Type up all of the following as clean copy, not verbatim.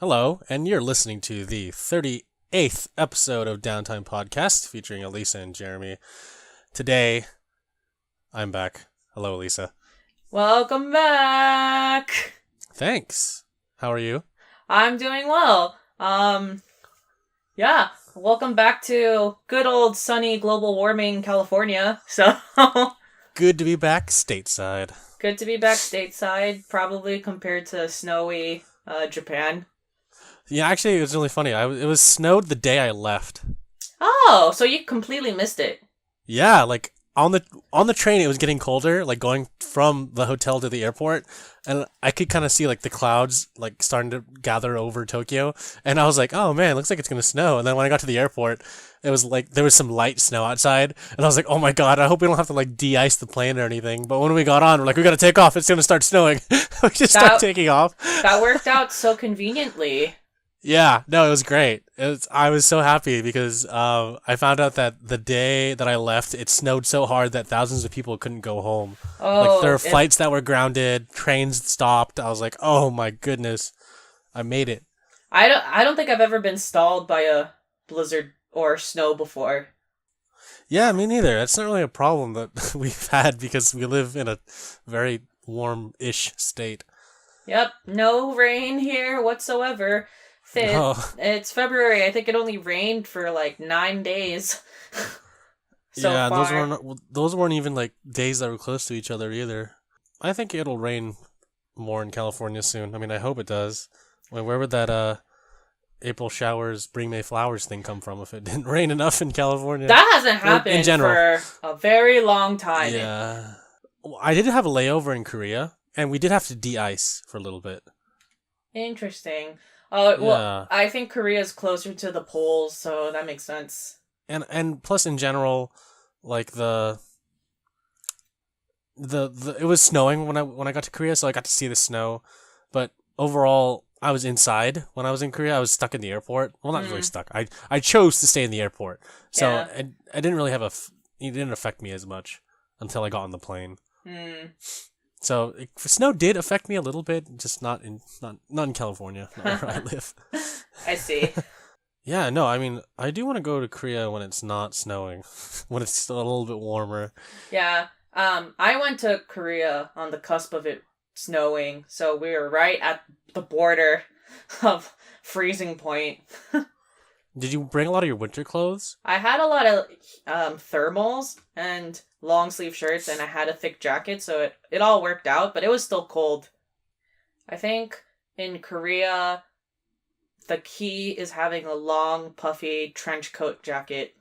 Hello, and you're listening to the 38th episode of Downtime Podcast featuring Alyssa and Jeremy. Today, I'm back. Hello, Alyssa. Welcome back! Thanks. How are you? I'm doing well. Welcome back to good old sunny global warming California. So, Good to be back stateside. good to be back stateside, probably compared to snowy Japan. Yeah, actually, it was really funny. It was snowed the day I left. Oh, so you completely missed it. Yeah, like on the train, it was getting colder, like going from the hotel to the airport, and I could kind of see like the clouds like starting to gather over Tokyo, and I was like, "Oh man, looks like it's gonna snow." And then when I got to the airport, it was like there was some light snow outside, and I was like, "Oh my god, I hope we don't have to like de-ice the plane or anything." But when we got on, we're like, "We gotta take off. It's gonna start snowing." We just start taking off. That worked out so conveniently. Yeah, no, it was great. I was so happy because I found out that the day that I left, it snowed so hard that thousands of people couldn't go home. Oh, Like there were flights that were grounded, trains stopped. I was like, "Oh my goodness, I made it." I don't think I've ever been stalled by a blizzard or snow before. Yeah, me neither. That's not really a problem that we've had because we live in a very warm-ish state. Yep, no rain here whatsoever. No. It's February. I think it only rained for like 9 days. Yeah, far. those weren't even like days that were close to each other either. I think it'll rain more in California soon. I mean, I hope it does. I mean, where would that April showers bring May flowers thing come from if it didn't rain enough in California? That hasn't happened in general. for a very long time. Yeah. Well, I did have a layover in Korea, and we did have to de-ice for a little bit. Interesting. Oh, well, Yeah. I think Korea's closer to the poles, so that makes sense. And plus in general, like the it was snowing when I got to Korea, so I got to see the snow. But overall, I was inside when I was in Korea. I was stuck in the airport. Well, not really stuck. I chose to stay in the airport, so Yeah. I didn't really have it didn't affect me as much until I got on the plane. So snow did affect me a little bit, just not in California, not where I live. I see. Yeah, no, I mean, I do want to go to Korea when it's not snowing, when it's still a little bit warmer. Yeah. I went to Korea on the cusp of it snowing, so we were right at the border of freezing point. Did you bring a lot of your winter clothes? I had a lot of thermals and long sleeve shirts, and I had a thick jacket, so it all worked out, but it was still cold. I think in Korea, the key is having a long, puffy trench coat jacket.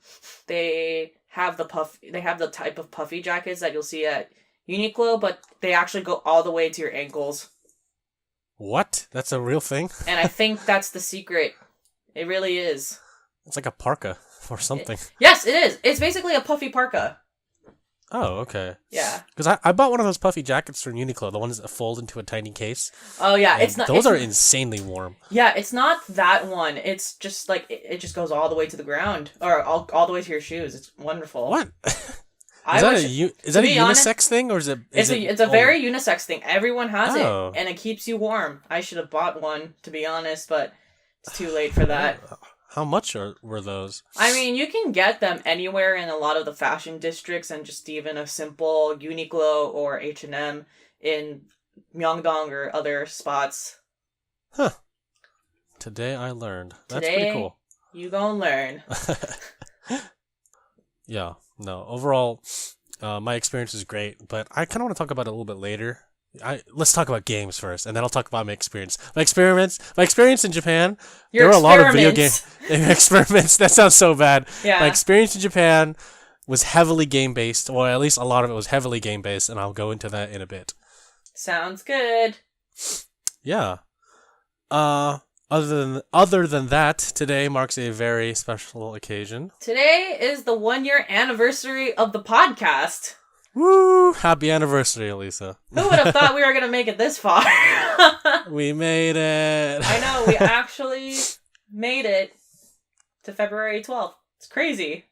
They have the type of puffy jackets that you'll see at Uniqlo, but they actually go all the way to your ankles. What? That's a real thing? And I think that's the secret. It really is. It's like a parka or something. Yes, it is. It's basically a puffy parka. Oh, okay. Yeah. Because I bought one of those puffy jackets from Uniqlo, the ones that fold into a tiny case. Oh yeah, it's not. Those are insanely warm. Yeah, it's not that one. It's just like it just goes all the way to the ground, or all the way to your shoes. It's wonderful. What? Is that a unisex thing, or is it? It's a very unisex thing. Everyone has Oh. it, and it keeps you warm. I should have bought one, to be honest, but it's too late for that. How much were those? I mean, you can get them anywhere in a lot of the fashion districts, and just even a simple Uniqlo or H&M in Myeongdong or other spots. Huh. Today I learned. That's Today, pretty cool. You gonna learn. Yeah. No. Overall, my experience is great, but I kind of want to talk about it a little bit later. Let's talk about games first, and then I'll talk about my experience. My experience in Japan. There were a lot of video game experiments. That sounds so bad. Yeah. My experience in Japan was heavily game based, or at least a lot of it was heavily game based, and I'll go into that in a bit. Sounds good. Yeah. Other than that, today marks a very special occasion. Today is the 1-year anniversary of the podcast. Woo! Happy anniversary, Alyssa. Who would have thought we were going to make it this far? We made it. I know, we actually made it to February 12th. It's crazy.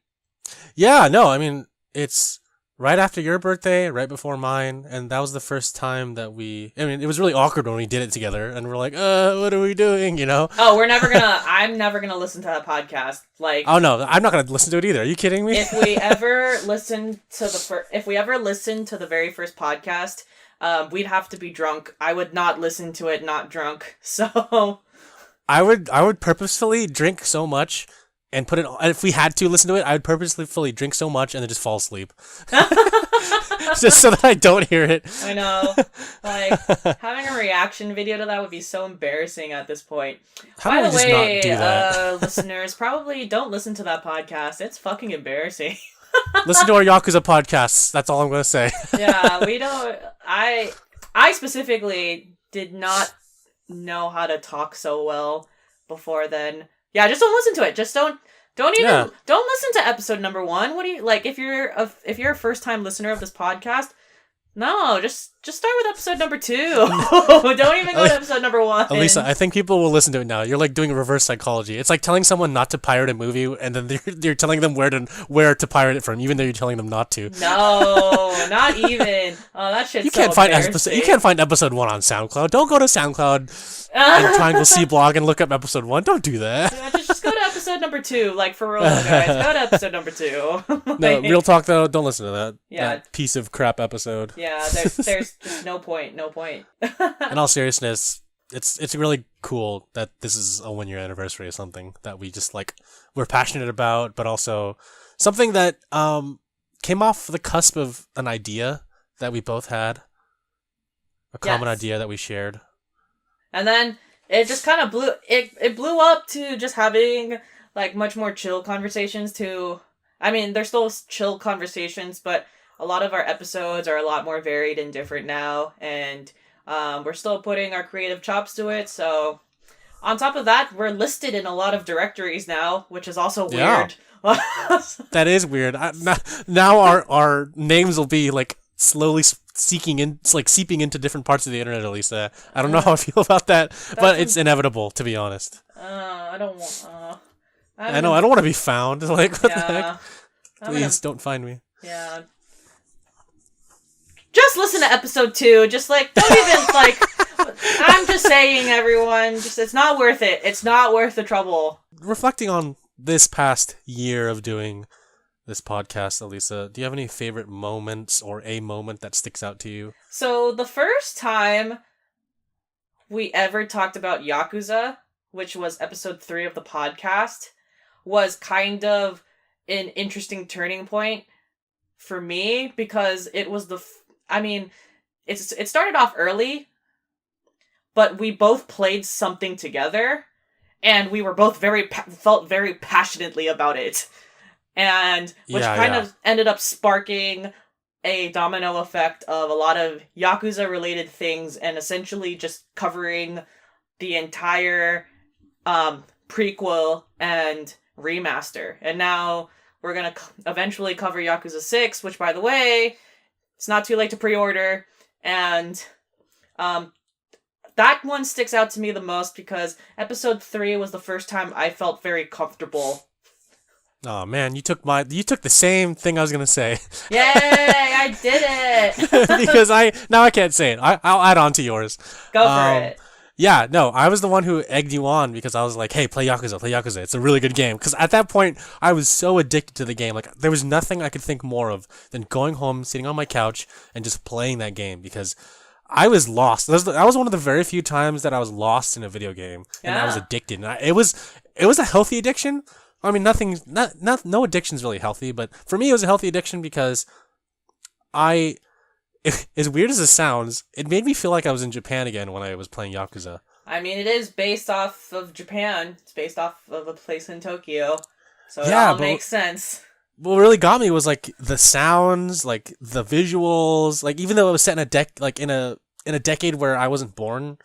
Yeah, no, I mean, it's right after your birthday, right before mine, and that was the first time that it was really awkward when we did it together, and we're like, what are we doing, you know? Oh, I'm never gonna listen to that podcast. Like, Oh no, I'm not gonna listen to it either. Are you kidding me? if we ever listen to the very first podcast, we'd have to be drunk. I would not listen to it not drunk. So I would purposefully drink so much and put it on, if we had to listen to it, I would purposefully drink so much and then just fall asleep. Just so that I don't hear it. I know. Like, having a reaction video to that would be so embarrassing at this point. How By do the we just way, not do that? listeners, probably don't listen to that podcast. It's fucking embarrassing. Listen to our Yakuza podcasts. That's all I'm gonna say. Yeah, we don't. I specifically did not know how to talk so well before then. Yeah, just don't listen to it. Just don't even don't listen to episode number 1. What do you like if you're a first time listener of this podcast? No, just start with episode number 2. Don't even go to episode number 1. Alyssa, I think people will listen to it now. You're like doing reverse psychology. It's like telling someone not to pirate a movie, and then you're telling them where to pirate it from, even though you're telling them not to. No, not even. Oh, that shit's You can't find episode 1 on SoundCloud. Don't go to SoundCloud and Triangle C blog and look up episode 1. Don't do that. Yeah, just go to episode number 2. Like, for real, guys. Go to episode number 2. No, real talk though. Don't listen to that. Yeah. That piece of crap episode. Yeah, there's just no point. No point. In all seriousness, it's really cool that this is a 1-year anniversary of something that we just like we're passionate about, but also something that came off the cusp of an idea that we both had, a common idea that we shared, and then it just kind of blew up to just having like much more chill conversations. There's still chill conversations, but a lot of our episodes are a lot more varied and different now, and we're still putting our creative chops to it. So on top of that, we're listed in a lot of directories now, which is also weird. Yeah. That is weird. Now our names will be like slowly seeping into different parts of the internet, Alyssa. I don't know how I feel about that, but it's inevitable, to be honest. I don't want. I know. I don't want to be found. Like, what the heck? Please don't find me. Yeah. Just listen to episode 2. Just like don't even like. I'm just saying, everyone. Just it's not worth it. It's not worth the trouble. Reflecting on this past year of doing this podcast, Alyssa, do you have any favorite moments or a moment that sticks out to you? So the first time we ever talked about Yakuza, which was episode 3 of the podcast, was kind of an interesting turning point for me because it was it started off early, but we both played something together, and we were both felt very passionately about it, and which of ended up sparking a domino effect of a lot of Yakuza related things, and essentially just covering the entire prequel and remaster. And now we're gonna eventually cover Yakuza 6, which, by the way, it's not too late to pre-order, and that one sticks out to me the most because episode 3 was the first time I felt very comfortable. Oh man, you took the same thing I was gonna say. Yay! I did it. Because I can't say it. I'll add on to yours. Go for it. Yeah, no, I was the one who egged you on because I was like, hey, play Yakuza. It's a really good game. Because at that point, I was so addicted to the game. Like, there was nothing I could think more of than going home, sitting on my couch, and just playing that game because I was lost. That was one of the very few times that I was lost in a video game, and I was addicted. And it was a healthy addiction. I mean, no addiction's really healthy, but for me, it was a healthy addiction because as weird as it sounds, it made me feel like I was in Japan again when I was playing Yakuza. I mean, it is based off of Japan. It's based off of a place in Tokyo, so it all makes sense. What really got me was like the sounds, like the visuals, like even though it was set in a decade where I wasn't born,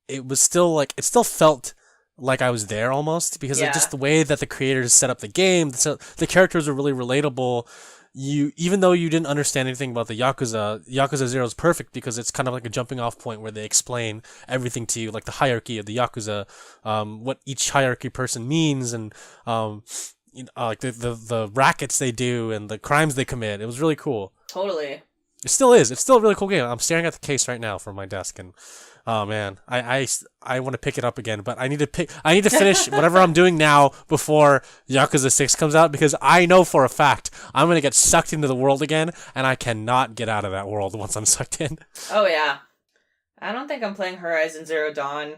it was still like it still felt like I was there almost because of just the way that the creators set up the game. So the characters were really relatable. Even though you didn't understand anything about the Yakuza 0 is perfect because it's kind of like a jumping off point where they explain everything to you, like the hierarchy of the Yakuza, what each hierarchy person means, and like the rackets they do and the crimes they commit. It was really cool. Totally. It still is. It's still a really cool game. I'm staring at the case right now from my desk, and oh man, I want to pick it up again, but I need to finish whatever I'm doing now before Yakuza 6 comes out, because I know for a fact I'm gonna get sucked into the world again, and I cannot get out of that world once I'm sucked in. Oh yeah. I don't think I'm playing Horizon Zero Dawn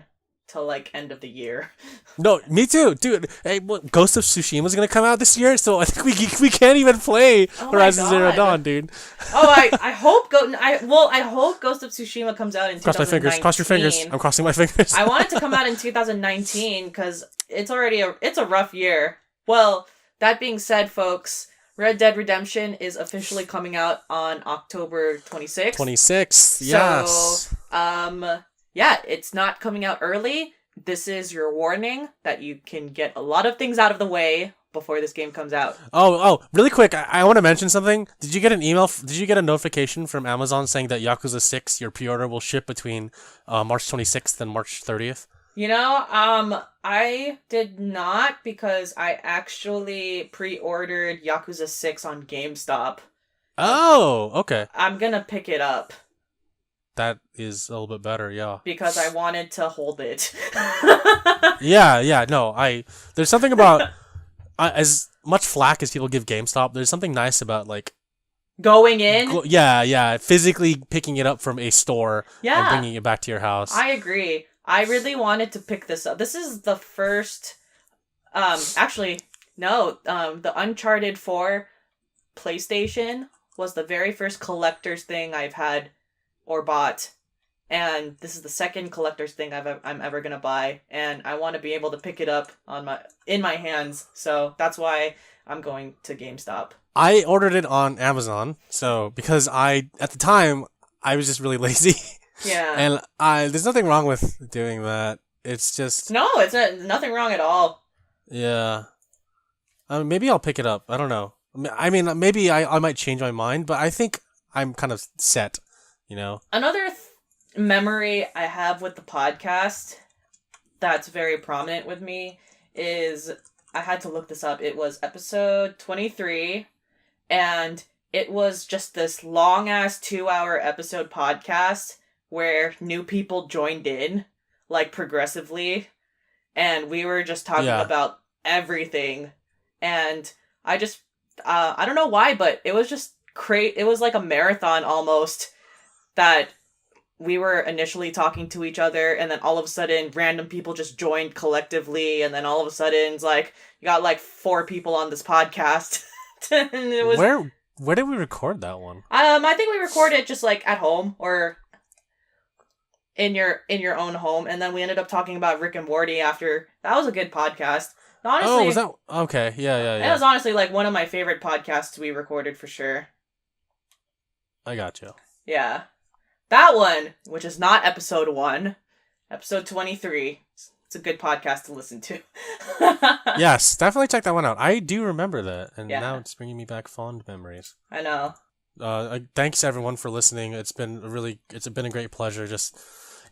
till like end of the year. No, me too, dude. Hey, Ghost of Tsushima is gonna come out this year, so I think we can't even play Horizon Zero Dawn, dude. Oh, I hope I hope Ghost of Tsushima comes out in 2019. Cross my fingers. Cross your fingers. I'm crossing my fingers. I want it to come out in 2019 because it's a rough year. Well, that being said, folks, Red Dead Redemption is officially coming out on October 26th. 26th, yes. So, yeah, it's not coming out early. This is your warning that you can get a lot of things out of the way before this game comes out. Oh, really quick, I want to mention something. Did you get an email? Did you get a notification from Amazon saying that Yakuza 6, your pre-order will ship between March 26th and March 30th? You know, I did not, because I actually pre-ordered Yakuza 6 on GameStop. Oh, okay. I'm gonna pick it up. That is a little bit better, yeah. Because I wanted to hold it. Yeah, no, there's something about, as much flack as people give GameStop, there's something nice about, like, going in? Yeah, physically picking it up from a store and bringing it back to your house. I agree. I really wanted to pick this up. This is the first, the Uncharted 4 PlayStation was the very first collector's thing I've had or bought, and this is the second collector's thing I'm ever gonna buy, and I want to be able to pick it up in my hands, so that's why I'm going to GameStop. I ordered it on Amazon, so because at the time I was just really lazy. Yeah. And there's nothing wrong with doing that. It's just it's nothing wrong at all. Yeah. Maybe I'll pick it up. I don't know. I mean, maybe I might change my mind, but I think I'm kind of set. You know? Another memory I have with the podcast that's very prominent with me is, I had to look this up, it was episode 23, and it was just this long-ass 2-hour episode podcast where new people joined in, like, progressively, and we were just talking about everything, and I just, I don't know why, but it was just it was like a marathon almost, that we were initially talking to each other, and then all of a sudden random people just joined collectively, and then all of a sudden it's like you got like 4 people on this podcast. And it was where did we record that one? I think we recorded it just like at home or in your own home, and then we ended up talking about Rick and Morty after. That was a good podcast. Honestly, oh, was that okay? Yeah. It was honestly like one of my favorite podcasts we recorded for sure. I got you. Yeah. That one, which is not episode 1, episode 23. It's a good podcast to listen to. Yes, definitely check that one out. I do remember that, and now it's bringing me back fond memories. I know. Thanks everyone for listening. It's been a great pleasure just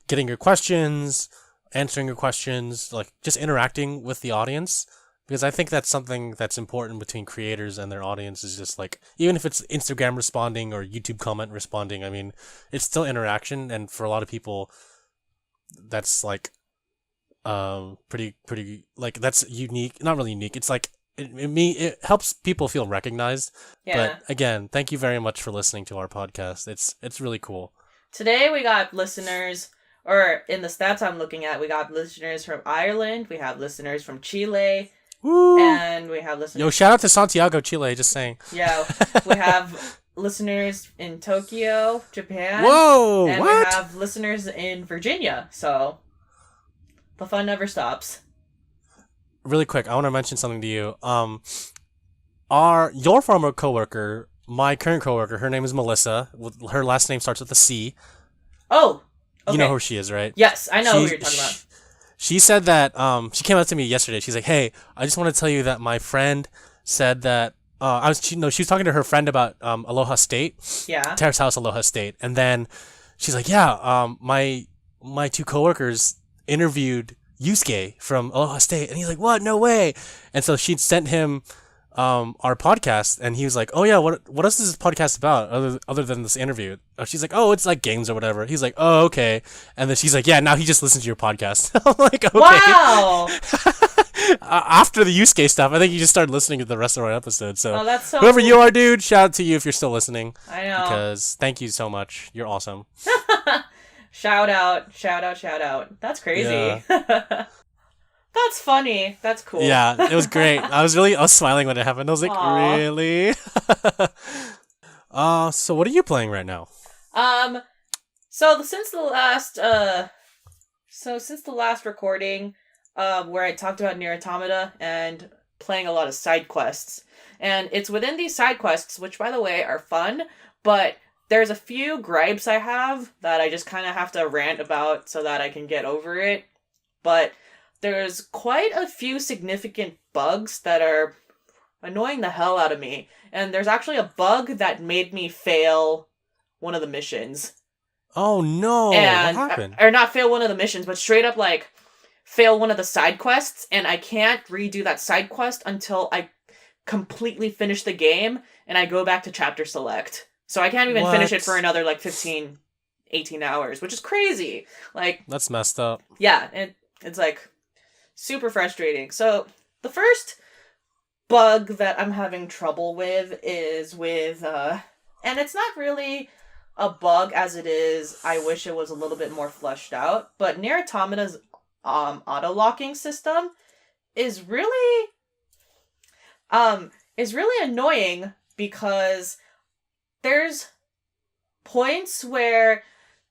getting your questions, answering your questions, like just interacting with the audience. Because I think that's something that's important between creators and their audience, is just like, even if it's Instagram responding or YouTube comment responding, I mean, it's still interaction. And for a lot of people, that's like, pretty, like, that's unique. Not really unique. It's like, it helps people feel recognized. Yeah. But again, thank you very much for listening to our podcast. It's really cool. Today we got listeners, or in the stats I'm looking at, we got listeners from Ireland. We have listeners from Chile. Woo! And we have listeners. Yo, shout out to Santiago, Chile, just saying. Yeah, we have listeners in Tokyo, Japan. Whoa! And what? We have listeners in Virginia, so the fun never stops. Really quick, I want to mention something to you. Your former coworker, my current coworker, her name is Melissa. Her last name starts with a C. Oh, okay. You know who she is, right? Yes, I know who you're talking about. She said that, she came up to me yesterday. She's like, hey, I just want to tell you that my friend said that, she was talking to her friend about, Aloha State. Yeah. Terrace House, Aloha State. And then she's like, yeah, my 2 coworkers interviewed Yusuke from Aloha State, and he's like, what? No way! And so she sent him our podcast, and he was like, oh yeah, what else is this podcast about other than this interview? She's like, oh, it's like games or whatever. He's like, oh, okay. And then she's like, yeah, now he just listens to your podcast. I'm like, okay. Wow. After the Yusuke stuff, I think he just started listening to the rest of our episodes. So, that's so whoever cool. you are, dude, shout out to you if you're still listening. I know. Because thank you so much. You're awesome. Shout out. That's crazy. Yeah. That's funny. That's cool. Yeah, it was great. I was smiling when it happened. I was like, Aww. really? So what are you playing right now? Since the last recording, where I talked about Nier Automata and playing a lot of side quests, and it's within these side quests, which by the way are fun, but there's a few gripes I have that I just kind of have to rant about so that I can get over it. But there's quite a few significant bugs that are annoying the hell out of me. And there's actually a bug that made me fail one of the missions. Oh no, what happened? Or not fail one of the missions, but straight up like fail one of the side quests, and I can't redo that side quest until I completely finish the game and I go back to chapter select. So I can't even finish it for another like 15, 18 hours, which is crazy. Like, that's messed up. Yeah, and it's like super frustrating. So the first bug that I'm having trouble with is with and it's not really a bug as it is, I wish it was a little bit more fleshed out, but Nier Automata's auto-locking system is really annoying because there's points where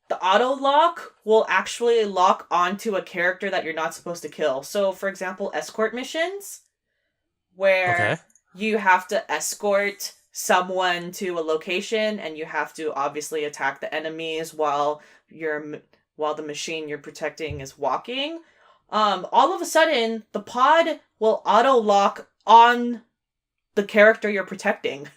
the auto-lock will actually lock onto a character that you're not supposed to kill. So, for example, escort missions, where you have to escort someone to a location and you have to obviously attack the enemies while the machine you're protecting is walking. All of a sudden, the pod will auto-lock on the character you're protecting.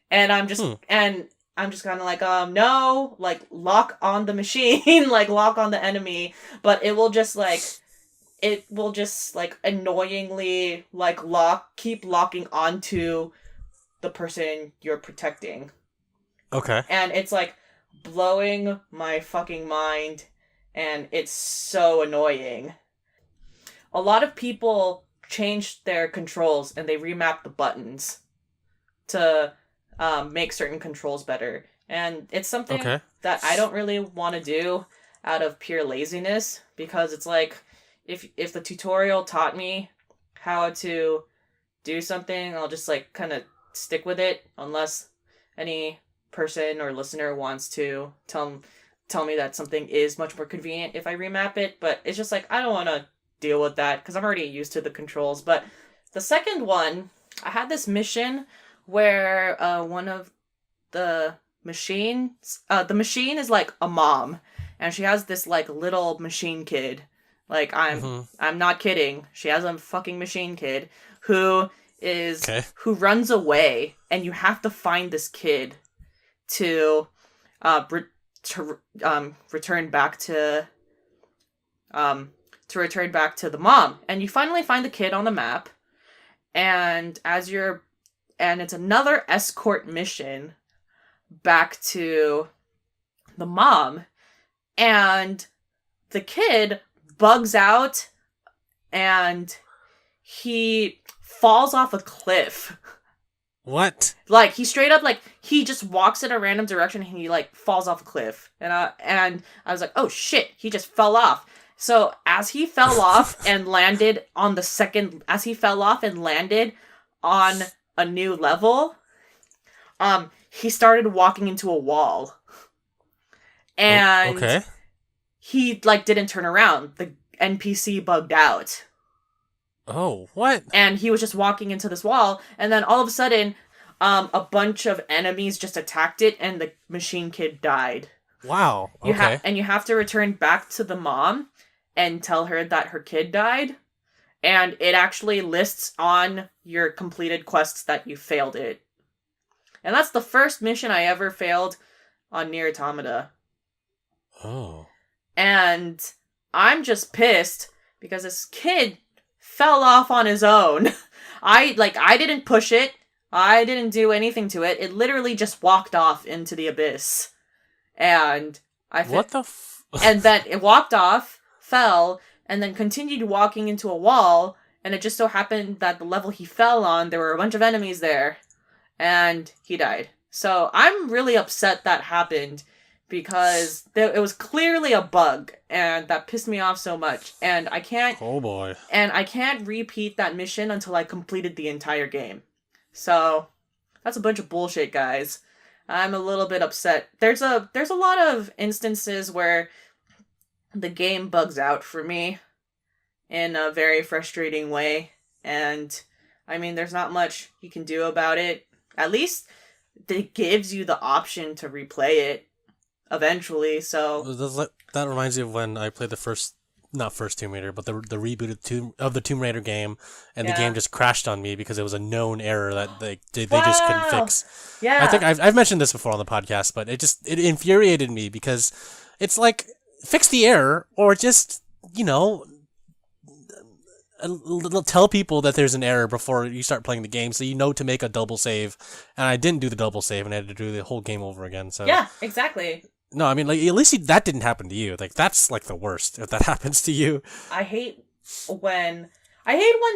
And I'm just kind of like, no, like, lock on the machine, like, lock on the enemy, but it will just annoyingly, like, keep locking onto the person you're protecting. Okay. And it's, like, blowing my fucking mind, and it's so annoying. A lot of people changed their controls, and they remapped the buttons to make certain controls better. And it's something that I don't really want to do out of pure laziness, because it's like, if the tutorial taught me how to do something, I'll just like kind of stick with it, unless any person or listener wants to tell me that something is much more convenient if I remap it. But it's just like, I don't want to deal with that because I'm already used to the controls. But the second one, I had this mission where one of the machines, the machine is like a mom, and she has this like little machine kid. Like, I'm not kidding. She has a fucking machine kid who runs away, and you have to find this kid to return back to the mom. And you finally find the kid on the map, and it's another escort mission back to the mom, and the kid bugs out and he falls off a cliff. What? Like, he straight up, like, he just walks in a random direction and he, like, falls off a cliff. And I was like, oh shit, he just fell off. So as he fell off and landed on a new level, he started walking into a wall. And he, like, didn't turn around. The NPC bugged out. Oh, what? And he was just walking into this wall, and then all of a sudden, a bunch of enemies just attacked it, and the machine kid died. Wow. Okay. And you have to return back to the mom and tell her that her kid died, and it actually lists on your completed quests that you failed it. And that's the first mission I ever failed on Nier Automata. Oh. And I'm just pissed because this kid fell off on his own. I didn't push it. I didn't do anything to it. It literally just walked off into the abyss. And What the and then it walked off, fell, and then continued walking into a wall, and it just so happened that the level he fell on, there were a bunch of enemies there, and he died. So I'm really upset that happened, because it was clearly a bug, and that pissed me off so much, and I can't... Oh boy. And I can't repeat that mission until I completed the entire game. So, that's a bunch of bullshit, guys. I'm a little bit upset. There's a lot of instances where the game bugs out for me in a very frustrating way, and I mean, there's not much you can do about it. At least it gives you the option to replay it eventually, so... That reminds me of when I played not first Tomb Raider, but the rebooted of the Tomb Raider game, and the game just crashed on me because it was a known error that they just couldn't fix. Yeah. I think I've mentioned this before on the podcast, but it infuriated me because it's like, fix the error, or just, tell people that there's an error before you start playing the game, so you know to make a double save. And I didn't do the double save, and I had to do the whole game over again. So yeah, exactly. No, I mean, like, at least that didn't happen to you. Like, that's like the worst if that happens to you. I hate when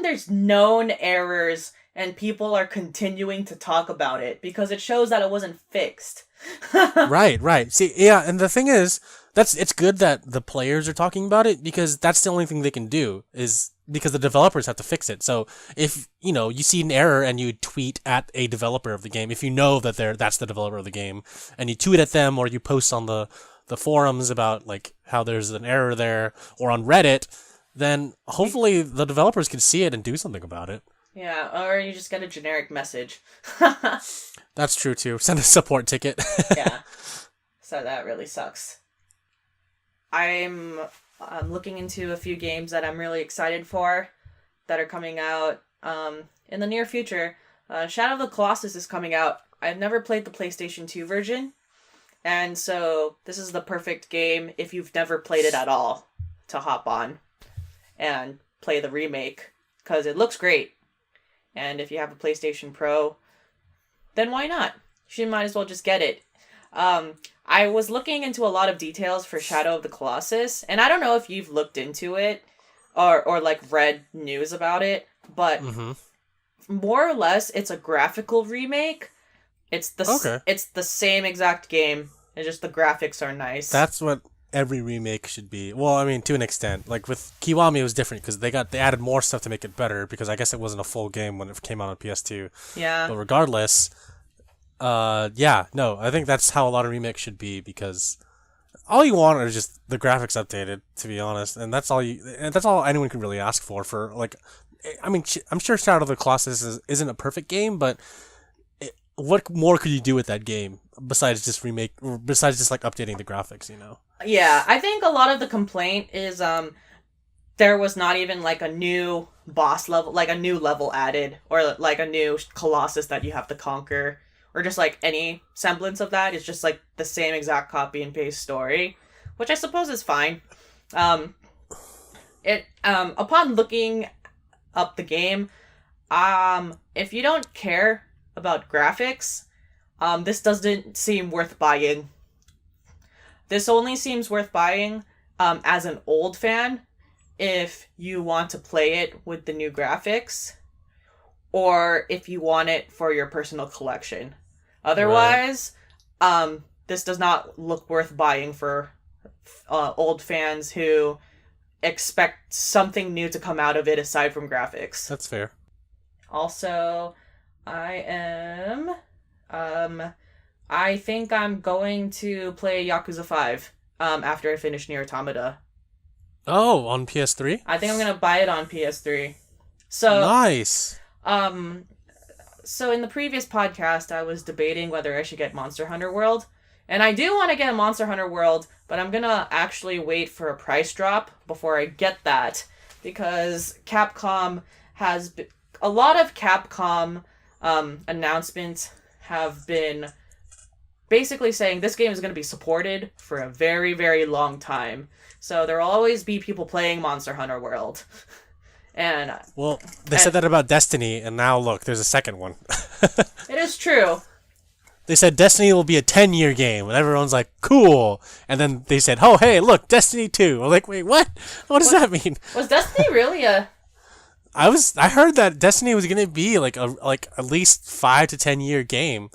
there's known errors and people are continuing to talk about it because it shows that it wasn't fixed. Right. See, yeah, and the thing is, it's good that the players are talking about it, because that's the only thing they can do, is because the developers have to fix it. So if, you see an error and you tweet at a developer of the game, if you know that that's the developer of the game, and you tweet at them, or you post on the forums about, like, how there's an error there, or on Reddit, then hopefully the developers can see it and do something about it. Yeah, or you just get a generic message. That's true too. Send a support ticket. Yeah. So that really sucks. I'm looking into a few games that I'm really excited for that are coming out in the near future. Shadow of the Colossus is coming out. I've never played the PlayStation 2 version, and so this is the perfect game if you've never played it at all to hop on and play the remake, because it looks great. And if you have a PlayStation Pro, then why not? You might as well just get it. I was looking into a lot of details for Shadow of the Colossus, and I don't know if you've looked into it or like read news about it, but more or less it's a graphical remake. It's the same exact game. It's just the graphics are nice. That's what every remake should be. Well, I mean, to an extent. Like with Kiwami, it was different because they added more stuff to make it better, because I guess it wasn't a full game when it came out on PS2. Yeah. But regardless, I think that's how a lot of remakes should be, because all you want is just the graphics updated, to be honest, and that's all anyone can really ask for. Like, I mean, I'm sure Shadow of the Colossus isn't a perfect game, but what more could you do with that game besides just like updating the graphics, Yeah, I think a lot of the complaint is there was not even like a new boss level, like a new level added, or like a new Colossus that you have to conquer, or just like any semblance of that. It's just like the same exact copy and paste story, which I suppose is fine. Upon looking up the game, if you don't care about graphics, this doesn't seem worth buying. This only seems worth buying as an old fan if you want to play it with the new graphics, or if you want it for your personal collection. Otherwise, this does not look worth buying for old fans who expect something new to come out of it aside from graphics. That's fair. Also, I think I'm going to play Yakuza 5 after I finish Nier Automata. Oh, on PS3? I think I'm going to buy it on PS3. So nice. So in the previous podcast, I was debating whether I should get Monster Hunter World. And I do want to get Monster Hunter World, but I'm going to actually wait for a price drop before I get that, because Capcom has... a lot of Capcom announcements have been basically saying this game is going to be supported for a very, very long time. So there will always be people playing Monster Hunter World. And Well, they said that about Destiny, and now look, there's a second one. it is true. They said Destiny will be a 10-year game, and everyone's like, cool. And then they said, oh, hey, look, Destiny 2. I'm like, wait, what? What does that mean? Was Destiny really a... I heard that Destiny was gonna be like at least 5 to 10-year game,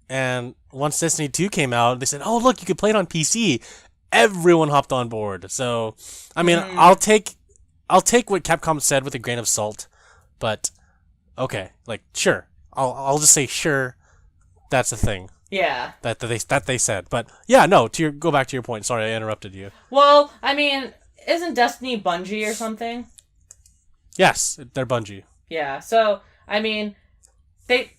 and once Destiny 2 came out, they said, oh, look, you could play it on PC. Everyone hopped on board. So, I mean, I'll take what Capcom said with a grain of salt, but okay, like sure, I'll just say sure. That's the thing. Yeah. That they said. But yeah, no, go back to your point. Sorry, I interrupted you. Well, I mean, isn't Destiny Bungie or something? Yes, they're Bungie. Yeah. So, I mean, they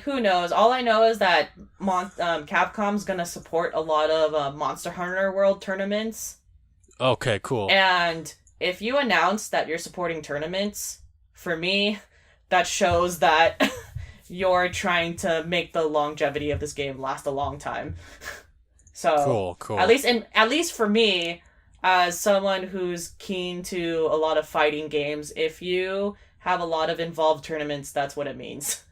who knows? All I know is that Capcom's going to support a lot of Monster Hunter World tournaments. Okay, cool. And if you announce that you're supporting tournaments, for me, that shows that you're trying to make the longevity of this game last a long time. So cool. At least for me, as someone who's keen to a lot of fighting games, if you have a lot of involved tournaments, that's what it means.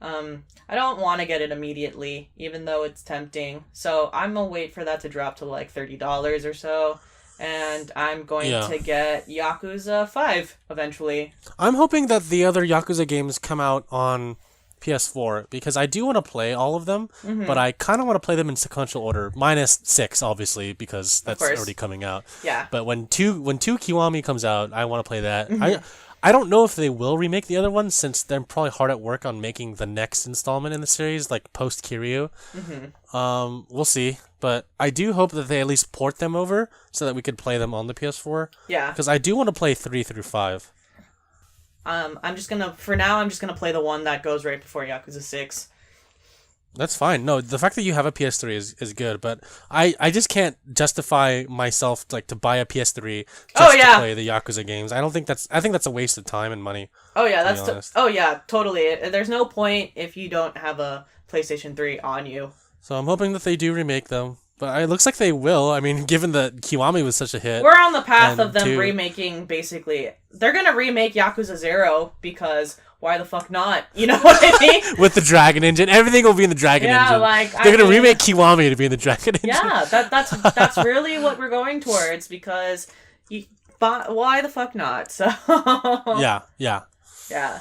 I don't want to get it immediately, even though it's tempting. So I'm gonna wait for that to drop to like $30 or so. And I'm going to get Yakuza 5 eventually. I'm hoping that the other Yakuza games come out on PS4, because I do want to play all of them, but I kind of want to play them in sequential order, minus 6, obviously, because that's already coming out. Yeah. But when 2 Kiwami comes out, I want to play that. I don't know if they will remake the other ones, since they're probably hard at work on making the next installment in the series, like post Kiryu. We'll see. But I do hope that they at least port them over so that we could play them on the PS4. Yeah. Because I do want to play 3 through 5. For now, I'm just gonna play the one that goes right before Yakuza 6. That's fine. No, the fact that you have a PS3 is good, but I just can't justify myself like to buy a PS3 just to play the Yakuza games. I think that's a waste of time and money. Oh yeah, totally. There's no point if you don't have a PlayStation 3 on you. So I'm hoping that they do remake them. But it looks like they will. I mean, given that Kiwami was such a hit. We're on the path of them remaking, basically. They're going to remake Yakuza 0 because why the fuck not? You know what I mean? With the Dragon Engine. Everything will be in the Dragon Engine. They're going to remake Kiwami to be in the Dragon Engine. Yeah, that's really what we're going towards, because why the fuck not? So Yeah. Yeah.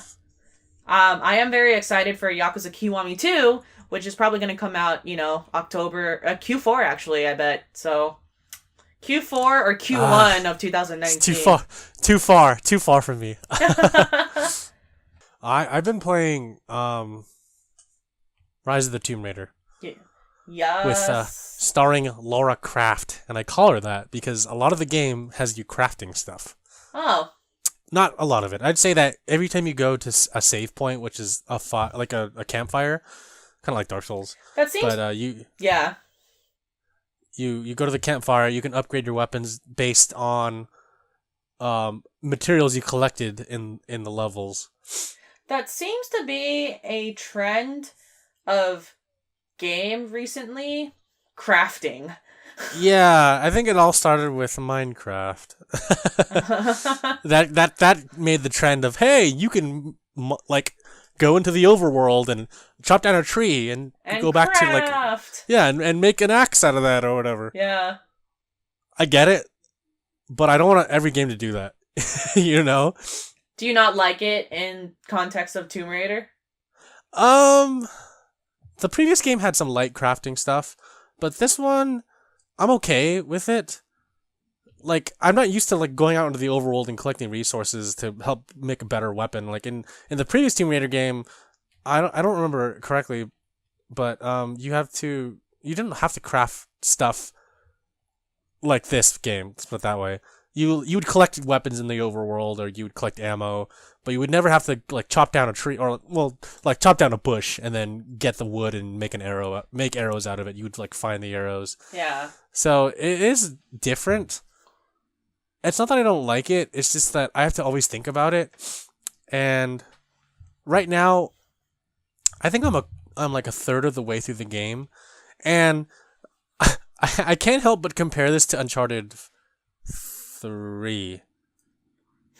I am very excited for Yakuza Kiwami 2, which is probably going to come out, October, Q4 actually, I bet. So, Q4 or Q1 of 2019. It's too far from me. I've been playing Rise of the Tomb Raider. Yes. With starring Laura Croft, and I call her that because a lot of the game has you crafting stuff. Oh. Not a lot of it. I'd say that every time you go to a save point, which is a campfire. Kind of like Dark Souls. That seems. But yeah. You go to the campfire. You can upgrade your weapons based on materials you collected in the levels. That seems to be a trend of game recently. Crafting. Yeah, I think it all started with Minecraft. that made the trend of, hey, you can go into the overworld and chop down a tree and go back craft. to and make an axe out of that or whatever. Yeah. I get it, but I don't want every game to do that. You know? Do you not like it in context of Tomb Raider? The previous game had some light crafting stuff, but this one, I'm okay with it. Like, I'm not used to going out into the overworld and collecting resources to help make a better weapon. Like in the previous Tomb Raider game, I don't remember correctly, but you didn't have to craft stuff like this game. Let's put it that way. You would collect weapons in the overworld, or you would collect ammo, but you would never have to chop down a tree or chop down a bush and then get the wood and make arrows out of it. You would find the arrows. Yeah. So it is different. It's not that I don't like it. It's just that I have to always think about it. And right now, I think I'm like a third of the way through the game, And I can't help but compare this to Uncharted 3.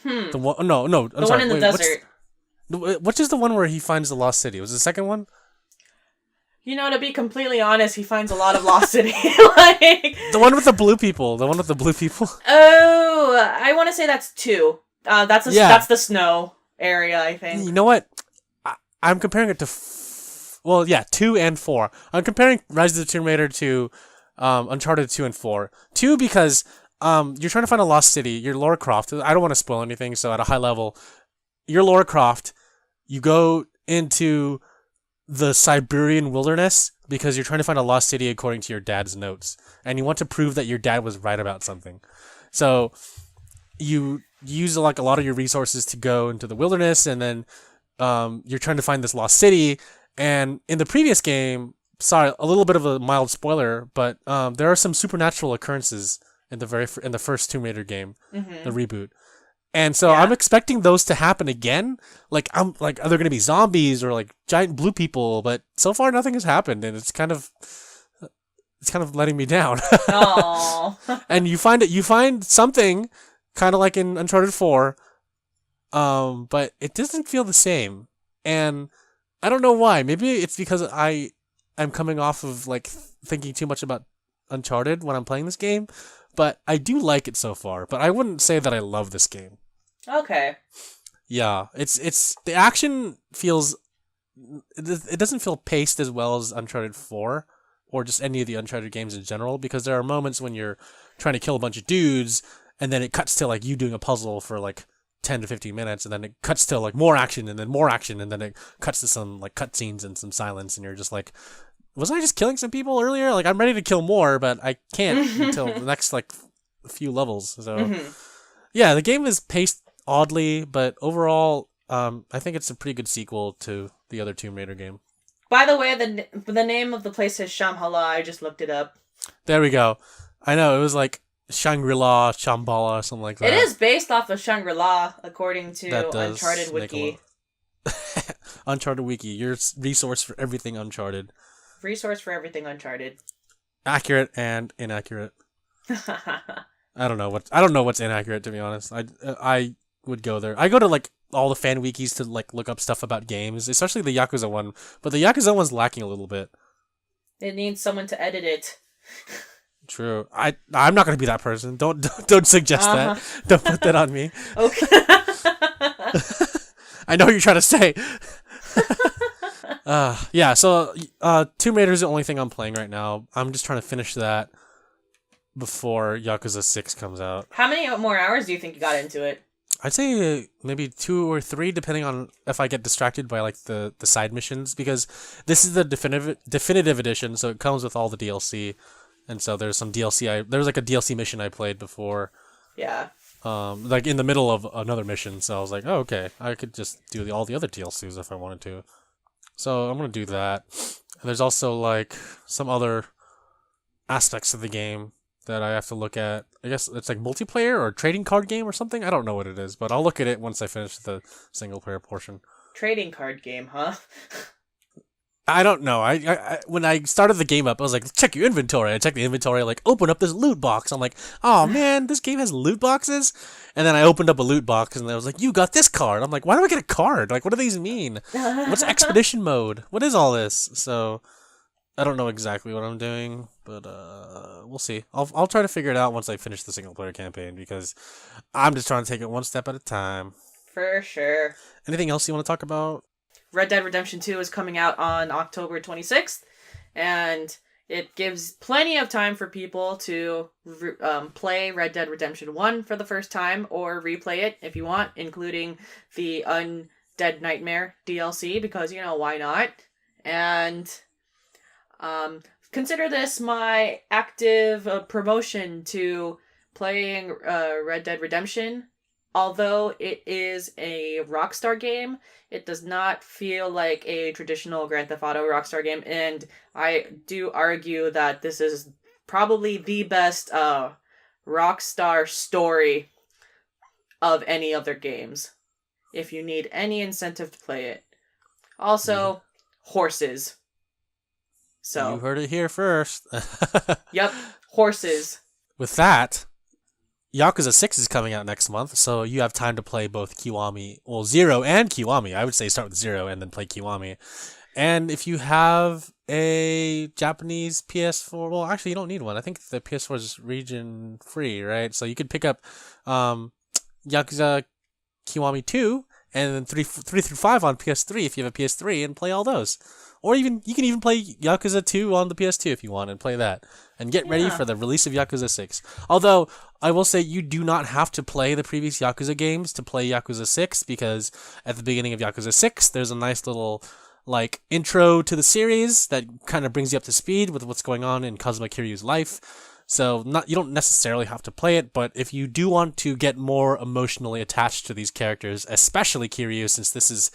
The one, no, I'm The sorry. one in the Wait, desert. which is the one where he finds the lost city? Was it the second one? You know, to be completely honest, he finds a lot of Lost City. Like, The one with the blue people. The one with the blue people. oh, I want to say that's 2. That's the snow area, I think. You know what? I'm comparing it to, 2 and 4. I'm comparing Rise of the Tomb Raider to Uncharted 2 and 4. 2 because you're trying to find a lost city. You're Lara Croft. I don't want to spoil anything, so at a high level, you're Lara Croft. You go into the Siberian wilderness because you're trying to find a lost city according to your dad's notes, and you want to prove that your dad was right about something. So you use like a lot of your resources to go into the wilderness, and then you're trying to find this lost city. And in the previous game, sorry, a little bit of a mild spoiler, but there are some supernatural occurrences in the first Tomb Raider game, the reboot. And so I'm expecting those to happen again. Like are there going to be zombies or like giant blue people? But so far nothing has happened, and it's kind of letting me down. Aww. And you find something kind of like in Uncharted 4, but it doesn't feel the same. And I don't know why. Maybe it's because I'm coming off of like thinking too much about Uncharted when I'm playing this game, but I do like it so far. But I wouldn't say that I love this game. Okay. Yeah, it's the action feels, it doesn't feel paced as well as Uncharted 4 or just any of the Uncharted games in general, because there are moments when you're trying to kill a bunch of dudes and then it cuts to like you doing a puzzle for like 10 to 15 minutes, and then it cuts to like more action and then more action, and then it cuts to some like cutscenes and some silence, and you're just like, was I just killing some people earlier? Like, I'm ready to kill more, but I can't until the next like few levels. So yeah, the game is paced oddly, but overall, I think it's a pretty good sequel to the other Tomb Raider game. By the way, the name of the place is Shambhala. I just looked it up. There we go. I know, it was like Shangri-La, Shambhala, something like that. It is based off of Shangri-La, according to Uncharted Wiki. Uncharted Wiki, your resource for everything Uncharted. Resource for everything Uncharted. Accurate and inaccurate. I don't know what's inaccurate, to be honest. I would go there. I go to like all the fan wikis to like look up stuff about games, especially the Yakuza one. But the Yakuza one's lacking a little bit. It needs someone to edit it. True. I'm not gonna be that person. Don't suggest that. Don't put that on me. Okay. I know what you're trying to say. Yeah. So Tomb Raider is the only thing I'm playing right now. I'm just trying to finish that before Yakuza 6 comes out. How many more hours do you think you got into it? I'd say maybe 2 or 3, depending on if I get distracted by like the side missions, because this is the definitive edition, so it comes with all the DLC, and so there's some DLC. There was like a DLC mission I played before. Yeah. Like in the middle of another mission, so I was like, oh, okay, I could just do all the other DLCs if I wanted to. So I'm gonna do that. And there's also like some other aspects of the game that I have to look at. I guess it's like multiplayer or trading card game or something. I don't know what it is, but I'll look at it once I finish the single player portion. Trading card game, huh? I don't know. I when I started the game up, I was like, check your inventory. I checked the inventory, like, open up this loot box. I'm like, oh man, this game has loot boxes? And then I opened up a loot box and I was like, you got this card. I'm like, why do I get a card? Like, what do these mean? What's expedition mode? What is all this? So I don't know exactly what I'm doing, but we'll see. I'll try to figure it out once I finish the single player campaign, because I'm just trying to take it one step at a time. For sure. Anything else you want to talk about? Red Dead Redemption 2 is coming out on October 26th, and it gives plenty of time for people to play Red Dead Redemption 1 for the first time, or replay it if you want, including the Undead Nightmare DLC, because, you know, why not? And consider this my active promotion to playing Red Dead Redemption. Although it is a Rockstar game, it does not feel like a traditional Grand Theft Auto Rockstar game, and I do argue that this is probably the best Rockstar story of any of their games, if you need any incentive to play it. Also, horses. So you heard it here first. Yep, horses. With that, Yakuza 6 is coming out next month, so you have time to play both Kiwami, well, 0 and Kiwami. I would say start with 0 and then play Kiwami. And if you have a Japanese PS4, well, actually, you don't need one. I think the PS4 is region free, right? So you could pick up Yakuza Kiwami 2 and then 3 through 5 on PS3 if you have a PS3 and play all those. Or even you can even play Yakuza 2 on the PS2 if you want and play that. And get ready for the release of Yakuza 6. Although, I will say you do not have to play the previous Yakuza games to play Yakuza 6, because at the beginning of Yakuza 6, there's a nice little intro to the series that kind of brings you up to speed with what's going on in Kazuma Kiryu's life. So you don't necessarily have to play it, but if you do want to get more emotionally attached to these characters, especially Kiryu, since this is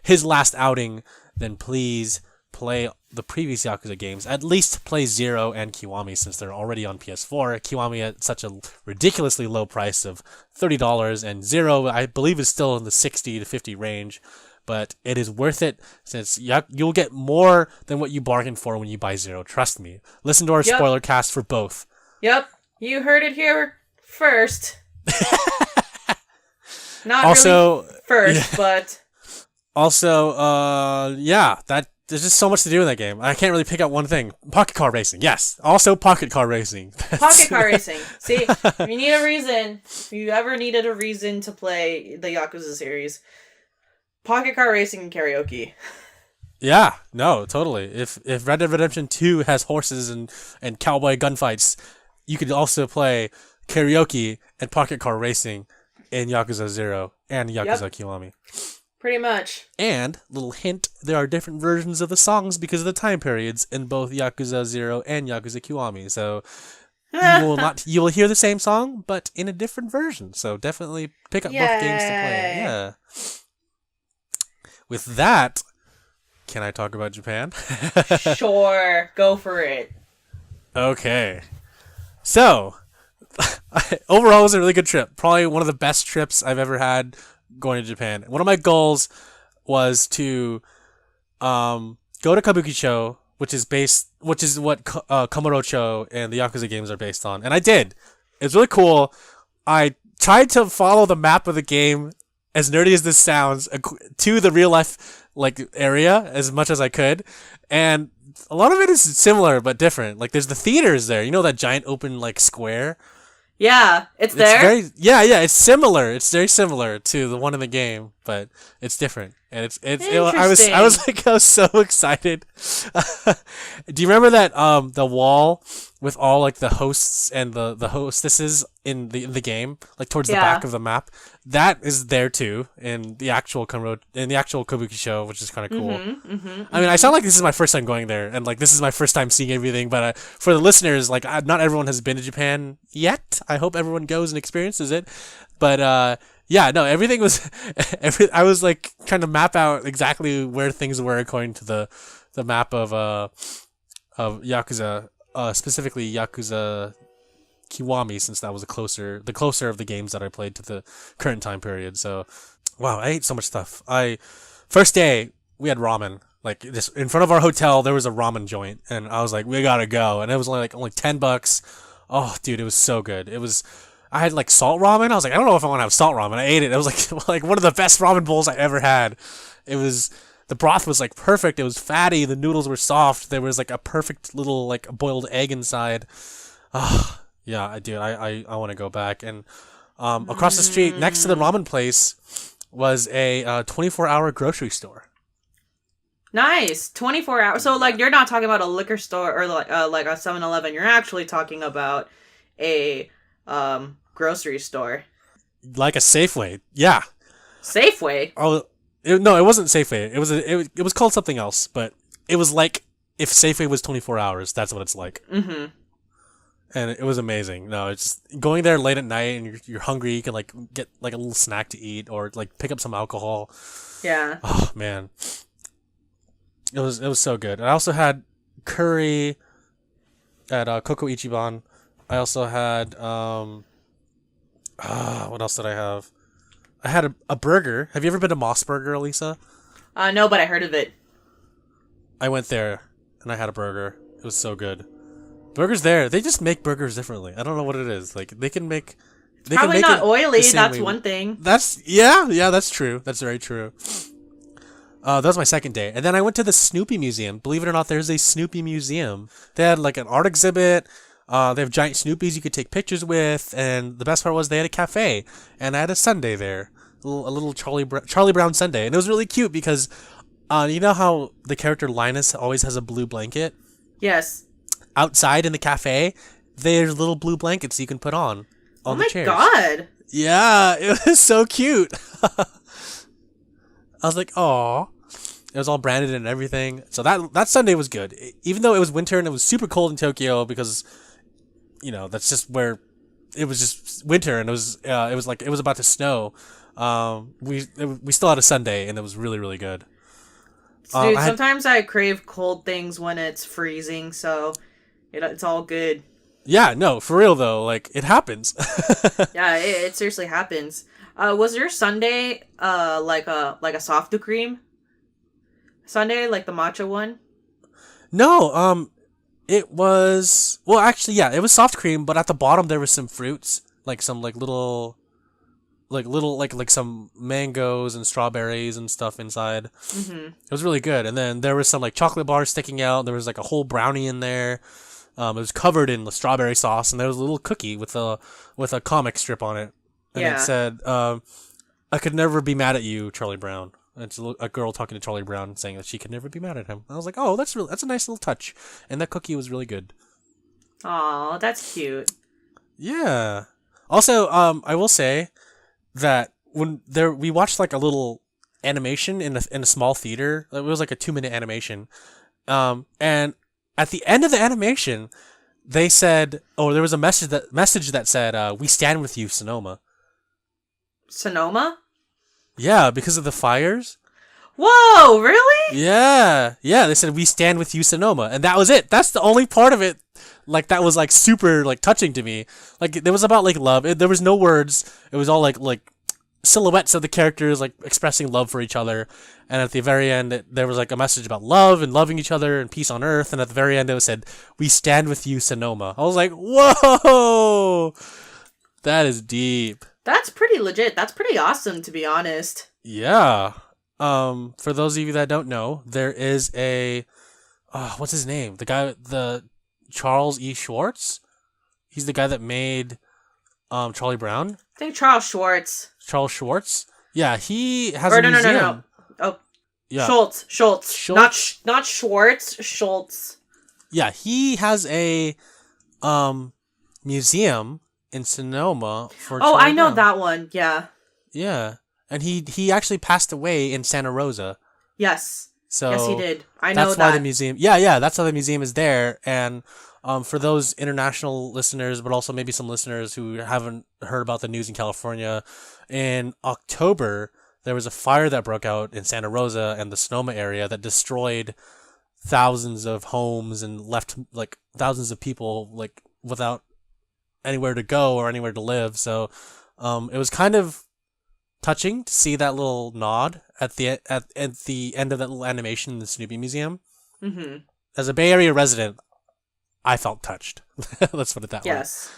his last outing, then please play the previous Yakuza games. At least play 0 and Kiwami, since they're already on PS4. Kiwami at such a ridiculously low price of $30, and 0, I believe, is still in the 60 to 50 range. But it is worth it, since you'll get more than what you bargained for when you buy 0. Trust me. Listen to our spoiler cast for both. Yep. You heard it here first. Not also, really first, but... Also, there's just so much to do in that game. I can't really pick out one thing. Pocket car racing, yes. Also, pocket car racing. Pocket car racing. See, if you need a reason, if you ever needed a reason to play the Yakuza series, pocket car racing and karaoke. Yeah, no, totally. If Red Dead Redemption 2 has horses and cowboy gunfights, you could also play karaoke and pocket car racing in Yakuza 0 and Yakuza Kiwami. Pretty much. And, little hint, there are different versions of the songs because of the time periods in both Yakuza 0 and Yakuza Kiwami. So you will hear the same song, but in a different version. So definitely pick up both games to play. Yeah. With that, can I talk about Japan? Sure, go for it. Okay. So, overall, it was a really good trip. Probably one of the best trips I've ever had going to Japan. One of my goals was to go to Kabukicho, which is what Kamurocho and the Yakuza games are based on. And I did. It's really cool. I tried to follow the map of the game, as nerdy as this sounds, to the real life area as much as I could. And a lot of it is similar but different. There's the theaters there. You know that giant open square? Yeah, it's there. It's similar. It's very similar to the one in the game, but it's different. And I was so excited. Do you remember that the wall with all the hosts and the hostesses in the game, towards the back of the map? That is there too in the actual Kabukicho, which is kind of cool. I mean, I sound like this is my first time going there, and this is my first time seeing everything. But for the listeners, not everyone has been to Japan yet. I hope everyone goes and experiences it. But everything was. I was trying to map out exactly where things were according to the map of Yakuza, specifically Yakuza Kiwami, since that was the closer of the games that I played to the current time period. So, wow, I ate so much stuff. First day we had ramen. Just in front of our hotel, there was a ramen joint, and I was like, we gotta go. And it was only $10. Oh, dude, it was so good. I had salt ramen. I was like, I don't know if I want to have salt ramen. I ate it. It was one of the best ramen bowls I ever had. The broth was perfect. It was fatty. The noodles were soft. There was a perfect little boiled egg inside. Ah, yeah, I want to go back. And across the street, next to the ramen place, was a 24-hour grocery store. Nice. 24 hours. So you're not talking about a liquor store or a 7-Eleven. You're actually talking about a grocery store. Like a Safeway. Yeah. Safeway? Oh, no, it wasn't Safeway. It was called something else, but it was if Safeway was 24 hours, that's what it's like. Mm-hmm. And it was amazing. No, it's just going there late at night and you're hungry. You can get a little snack to eat or pick up some alcohol. Yeah. Oh man, it was so good. I also had curry at Koko Ichiban. I also had what else did I have? I had a burger. Have you ever been to Moss Burger, Alyssa? No, but I heard of it. I went there. and I had a burger. It was so good. Burgers there, they just make burgers differently. I don't know what it is. Like they can make. They can Probably make not it oily. the same That's way. one thing. Yeah, that's true. That's very true. That was my second day. And then I went to the Snoopy Museum. Believe it or not, there's a Snoopy Museum. They had like an art exhibit. They have giant Snoopies you could take pictures with. And the best part was they had a cafe. And I had a sundae there. A little Charlie Brown sundae. And it was really cute because you know how the character Linus always has a blue blanket? Yes. Outside in the cafe, there's little blue blankets you can put on the chairs. Oh my god. Yeah, it was so cute. I was like, "Aw." It was all branded and everything. So that Sunday was good. Even though it was winter and it was super cold in Tokyo because, that's just where it was just winter and it was like it was about to snow. We still had a Sunday and it was really, really good. Dude, sometimes I crave cold things when it's freezing, so it's all good. Yeah, no, for real though, like it happens. Yeah, it seriously happens. Was your sundae like a soft cream sundae, like the matcha one? No, it was actually yeah, it was soft cream, but at the bottom there was some fruits, like some little some mangoes and strawberries and stuff inside. Mm-hmm. It was really good, and then there was some like chocolate bars sticking out. There was like a whole brownie in there. It was covered in the strawberry sauce, and there was a little cookie with a comic strip on it, and it said, "I could never be mad at you, Charlie Brown." And it's a girl talking to Charlie Brown, saying that she could never be mad at him. And I was like, "Oh, that's a nice little touch," and that cookie was really good. Aw, that's cute. Yeah. Also, I will say that we watched like a little animation in a small theater. It was like a 2-minute animation, and at the end of the animation, they said, there was a message that said, "We stand with you, Sonoma." Sonoma? Yeah, because of the fires. Whoa, really? Yeah. They said, "We stand with you, Sonoma," and that was it. That's the only part of it, like that was like super like touching to me. Like it was about like love. There was no words. It was all like silhouettes of the characters like expressing love for each other. And at the very end, there was like a message about love and loving each other and peace on earth. And at the very end, it said, "We stand with you, Sonoma." I was like, whoa, that is deep. That's pretty legit. That's pretty awesome, to be honest. Yeah. For those of you that don't know, there is what's his name? The Charles E. Schwartz. He's the guy that made, Charlie Brown. I think Charles Schwartz. Charles Schwartz. Yeah, he has a museum. No. Oh, yeah. Schultz. Not Schwartz. Schultz. Yeah, he has a museum in Sonoma for. Oh, Charlie I know Brown. that one. Yeah. Yeah, and he actually passed away in Santa Rosa. Yes. So yes, he did. I know that. That's why the museum. Yeah. That's why the museum is there. And for those international listeners, but also maybe some listeners who haven't heard about the news in California, in October there was a fire that broke out in Santa Rosa and the Sonoma area that destroyed thousands of homes and left like thousands of people like without anywhere to go or anywhere to live. So it was kind of touching to see that little nod at the end of that little animation in the Snoopy Museum. Mm-hmm. As a Bay Area resident, I felt touched. Let's put it that way. Yes.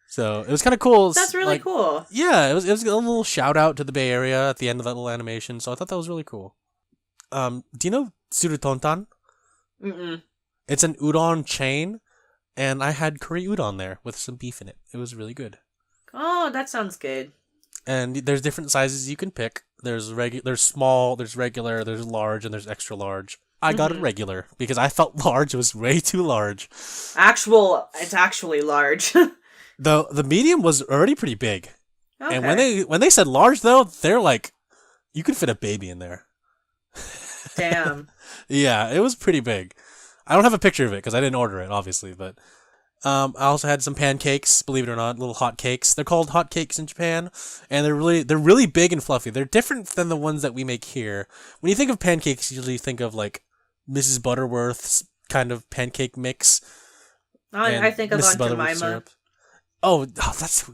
So it was kind of cool. That's really cool. Yeah, it was a little shout out to the Bay Area at the end of that little animation. So I thought that was really cool. Do you know Surutontan? Mm-mm. It's an udon chain, and I had curry udon there with some beef in it. It was really good. Oh, that sounds good. And there's different sizes you can pick. There's small, there's regular, there's large, and there's extra large. I got it regular because I felt large was way too large. It's actually large. The medium was already pretty big. Okay. And when they said large though, they're like, you could fit a baby in there. Damn. Yeah, it was pretty big. I don't have a picture of it because I didn't order it, obviously, but I also had some pancakes, believe it or not, little hot cakes. They're called hot cakes in Japan, and they're really big and fluffy. They're different than the ones that we make here. When you think of pancakes, you usually think of like Mrs. Butterworth's kind of pancake mix. I think of Mrs. Aunt Butterworth Jemima. syrup.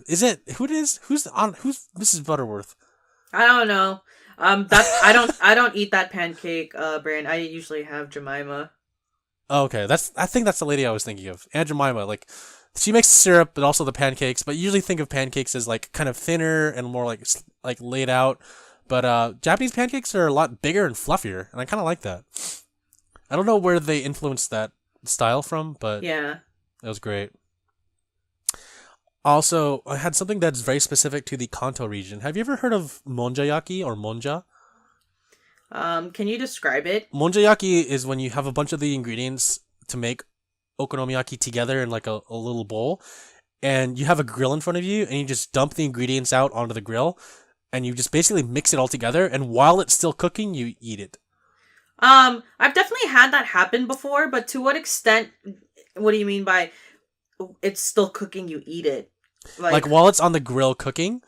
Is it? Who's Mrs. Butterworth? I don't know. I don't eat that pancake brand. I usually have Jemima. Oh, okay, I think that's the lady I was thinking of. Aunt Jemima, like she makes the syrup, but also the pancakes. But you usually think of pancakes as like kind of thinner and more like laid out. But Japanese pancakes are a lot bigger and fluffier, and I kind of like that. I don't know where they influenced that style from, but Yeah. it was great. Also, I had something that's very specific to the Kanto region. Have you ever heard of monjayaki or monja? Can you describe it? Monjayaki is when you have a bunch of the ingredients to make okonomiyaki together in like a little bowl, and you have a grill in front of you, and you just dump the ingredients out onto the grill, and you just basically mix it all together, and while it's still cooking, you eat it. I've definitely had that happen before, but to what extent? What do you mean by it's still cooking? You eat it, like while it's on the grill cooking,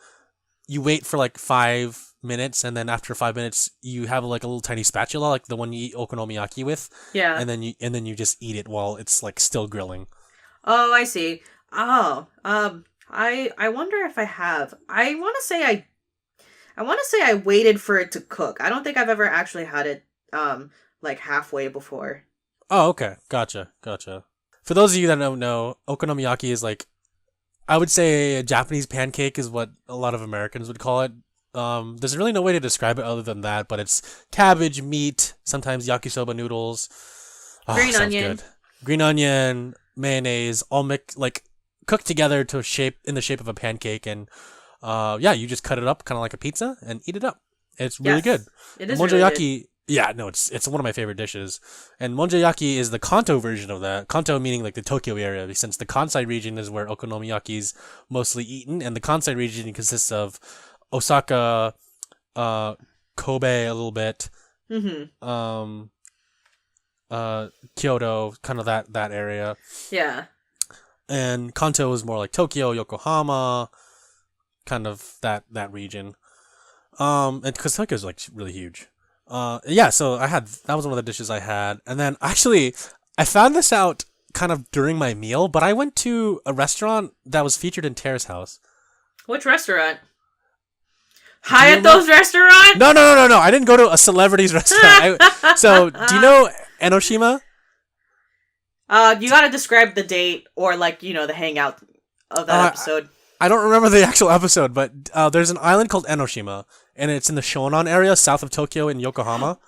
you wait for like 5 minutes, and then after 5 minutes, you have like a little tiny spatula, like the one you eat okonomiyaki with. Yeah. And then you just eat it while it's like still grilling. Oh, I see. Oh, I wonder if I have. I want to say I waited for it to cook. I don't think I've ever actually had it like halfway before. Oh, okay. Gotcha. For those of you that don't know, okonomiyaki is like, I would say a Japanese pancake is what a lot of Americans would call it. There's really no way to describe it other than that, but it's cabbage, meat, sometimes yakisoba noodles. Oh, Green onion. Good. Green onion, mayonnaise, all cooked together in the shape of a pancake, and you just cut it up kind of like a pizza and eat it up. It's really good. It is monjayaki. Really good. Yeah, no, it's one of my favorite dishes. And monjayaki is the Kanto version of that. Kanto meaning like the Tokyo area, since the Kansai region is where okonomiyaki is mostly eaten, and the Kansai region consists of Osaka, Kobe a little bit, Kyoto, kind of that area. Yeah. And Kanto is more like Tokyo, Yokohama, kind of that region. And because Tokyo's like really huge. So that was one of the dishes I had. And then actually, I found this out kind of during my meal, but I went to a restaurant that was featured in Terrace House. Which restaurant? Hayato's restaurant? No. I didn't go to a celebrity's restaurant. So, do you know Enoshima? You gotta describe the date or the hangout of that episode. I don't remember the actual episode, but there's an island called Enoshima, and it's in the Shonan area, south of Tokyo in Yokohama.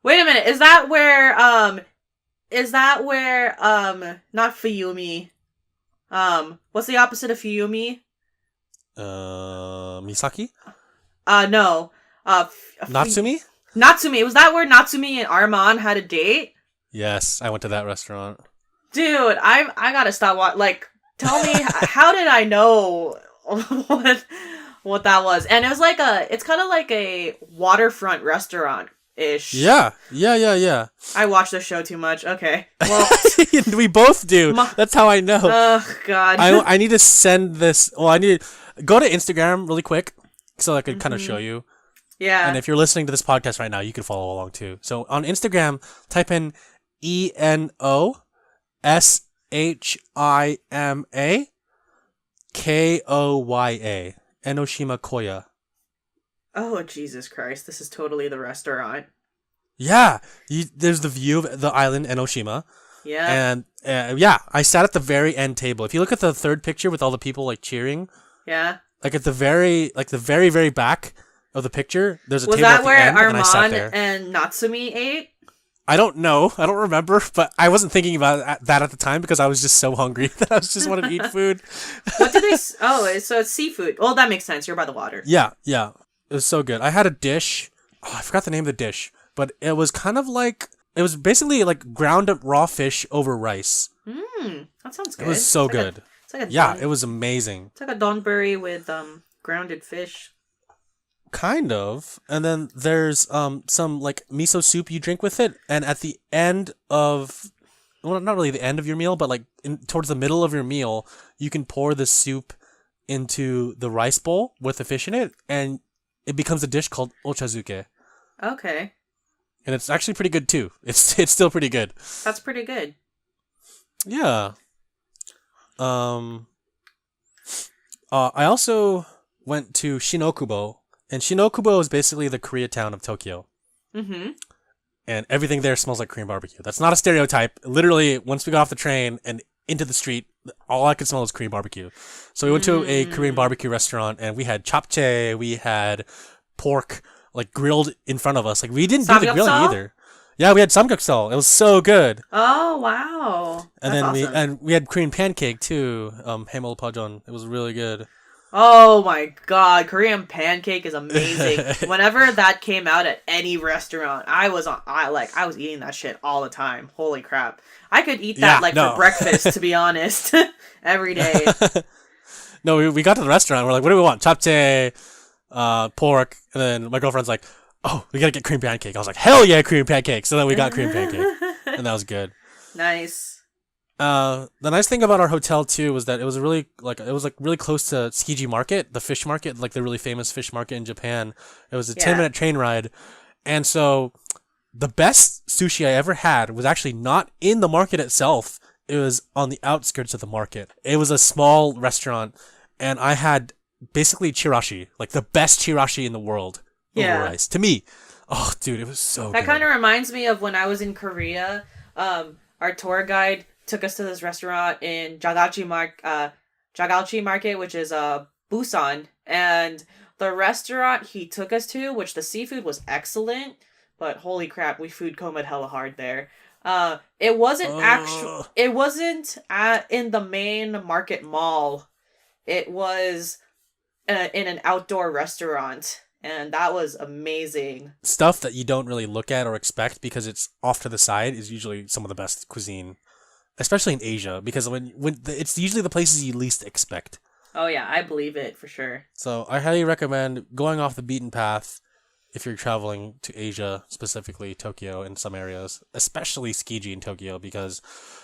Wait a minute, is that where not Fuyumi? What's the opposite of Fuyumi? Misaki? No. Natsumi? Natsumi. Was that where Natsumi and Armand had a date? Yes, I went to that restaurant. Dude, I gotta stop tell me, how did I know what that was? And it was it's kind of like a waterfront restaurant-ish. Yeah. I watch this show too much. Okay. Well, we both do. That's how I know. Oh, God. I need to send this. Well, I need to go to Instagram really quick so I could kind of show you. Yeah. And if you're listening to this podcast right now, you can follow along too. So on Instagram, type in ENOSHIMA KOYA. Enoshima Koya. Oh, Jesus Christ. This is totally the restaurant. Yeah. There's the view of the island Enoshima. Yeah. And I sat at the very end table. If you look at the third picture with all the people cheering. Yeah. At the very very back of the picture, there's a table at the end, and I sat there. And Natsumi ate? I don't know. I don't remember, but I wasn't thinking about that at the time because I was just so hungry that I just wanted to eat food. What did they... Oh, so it's seafood. Well, that makes sense. You're by the water. Yeah. It was so good. I had a dish. Oh, I forgot the name of the dish, but it was kind of it was basically ground up raw fish over rice. That sounds good. It was so good. It was amazing. It's like a donburi with grounded fish. Kind of. And then there's some miso soup you drink with it, and at the end of, well, not really the end of your meal, but towards the middle of your meal, you can pour the soup into the rice bowl with the fish in it, and it becomes a dish called ochazuke. Okay. And it's actually pretty good too. It's still pretty good. That's pretty good. Yeah. I also went to Shinokubo. And Shinokubo is basically the Koreatown of Tokyo. Mm-hmm. and everything there smells like Korean barbecue. That's not a stereotype. Literally, once we got off the train and into the street, all I could smell was Korean barbecue. So we went to a Korean barbecue restaurant, and we had japchae, we had pork like grilled in front of us. Like we didn't do the grilling either. Yeah, we had samgyeopsal. It was so good. Oh wow! And That's then awesome. we had Korean pancake too. Haemol pajeon. It was really good. Oh my god, Korean pancake is amazing. Whenever that came out at any restaurant, I was eating that shit all the time. Holy crap. I could eat that for breakfast, to be honest. Every day. No, we got to the restaurant, we're like, what do we want? Japchae, pork, and then my girlfriend's like, oh, we gotta get Korean pancake. I was like, hell yeah, Korean pancake. So then we got Korean pancake. And that was good. Nice. The nice thing about our hotel too was that it was really close to Tsukiji Market, the fish market, like the really famous fish market in Japan. It was a 10-minute train ride, and so the best sushi I ever had was actually not in the market itself. It was on the outskirts of the market. It was a small restaurant, and I had basically chirashi, like the best chirashi in the world over rice. To me, oh dude, it was so good. That kind of reminds me of when I was in Korea. Our tour guide took us to this restaurant in Jagachi Market, which is Busan, and the restaurant he took us to, which the seafood was excellent, but holy crap, we food comed hella hard there. It wasn't in the main market mall. It was in an outdoor restaurant, and that was amazing. Stuff that you don't really look at or expect because it's off to the side is usually some of the best cuisine. Especially in Asia, because when it's usually the places you least expect. Oh yeah, I believe it for sure. So I highly recommend going off the beaten path if you're traveling to Asia, specifically Tokyo in some areas, especially Tsukiji in Tokyo, because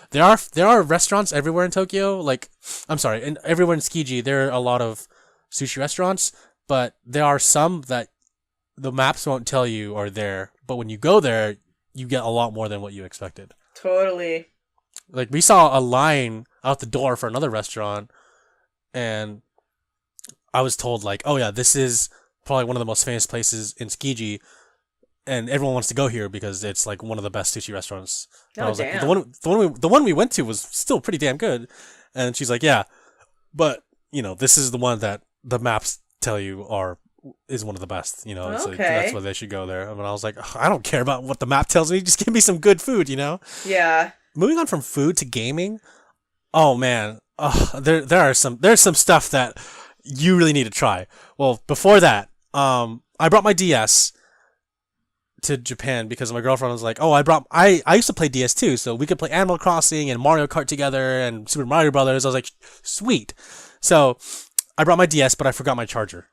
there are restaurants everywhere in Tokyo. And everywhere in Tsukiji there are a lot of sushi restaurants, but there are some that the maps won't tell you are there. But when you go there, you get a lot more than what you expected. Totally. Like, we saw a line out the door for another restaurant, and I was told, like, oh yeah, this is probably one of the most famous places in Tsukiji, and everyone wants to go here because it's, like, one of the best sushi restaurants. And I was damn. like, the one we went to was still pretty damn good. And she's like, yeah, but, this is the one that the maps tell you is one of the best, Okay. So that's why they should go there. I mean, I was like, I don't care about what the map tells me, just give me some good food, Yeah. Moving on from food to gaming, oh man, there's some stuff that you really need to try. Well, before that, I brought my DS to Japan because my girlfriend was like, oh, I used to play DS too, so we could play Animal Crossing and Mario Kart together and Super Mario Brothers. I was like, sweet. So I brought my DS, but I forgot my charger.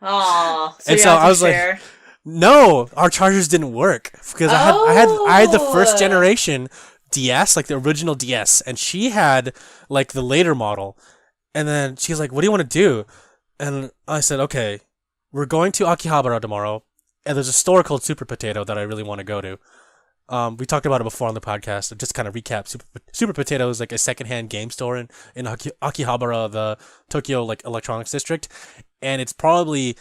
Aww. So I was like, no, our chargers didn't work because I had the first generation DS, like the original DS, and she had like the later model. And then she was like, what do you want to do? And I said, okay, we're going to Akihabara tomorrow, and there's a store called Super Potato that I really want to go to. We talked about it before on the podcast. Just kind of recap, Super Potato is like a secondhand game store in Akihabara, the Tokyo like electronics district, and it's probably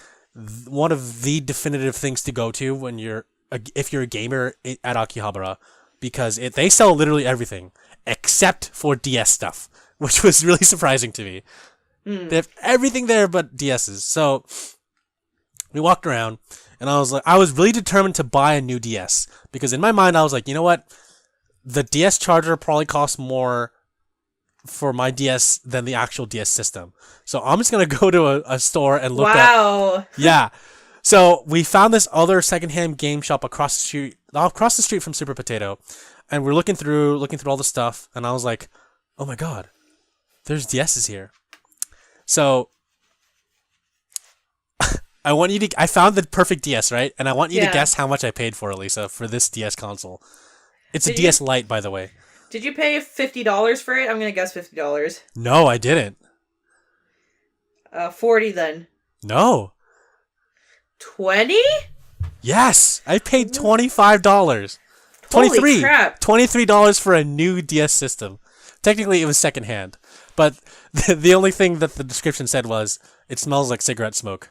one of the definitive things to go to if you're a gamer at Akihabara, because they sell literally everything except for DS stuff, which was really surprising to me. They have everything there but DSs. So we walked around, and I was really determined to buy a new DS, because in my mind I was like, you know what, the DS charger probably costs more for my DS than the actual DS system. So I'm just gonna go to a store and look at. Yeah. So we found this other secondhand game shop across the street from Super Potato, and we're looking through all the stuff, and I was like, oh my god, there's DSs here. So I found the perfect DS, right? And I want you to guess how much I paid for, Alyssa, for this DS console. It's a DS Lite, by the way. Did you pay $50 for it? I'm gonna guess $50. No, I didn't. 40 then. No. 20? Yes, I paid $25. Holy crap. $23 for a new DS system. Technically, it was secondhand, but the only thing that the description said was, it smells like cigarette smoke.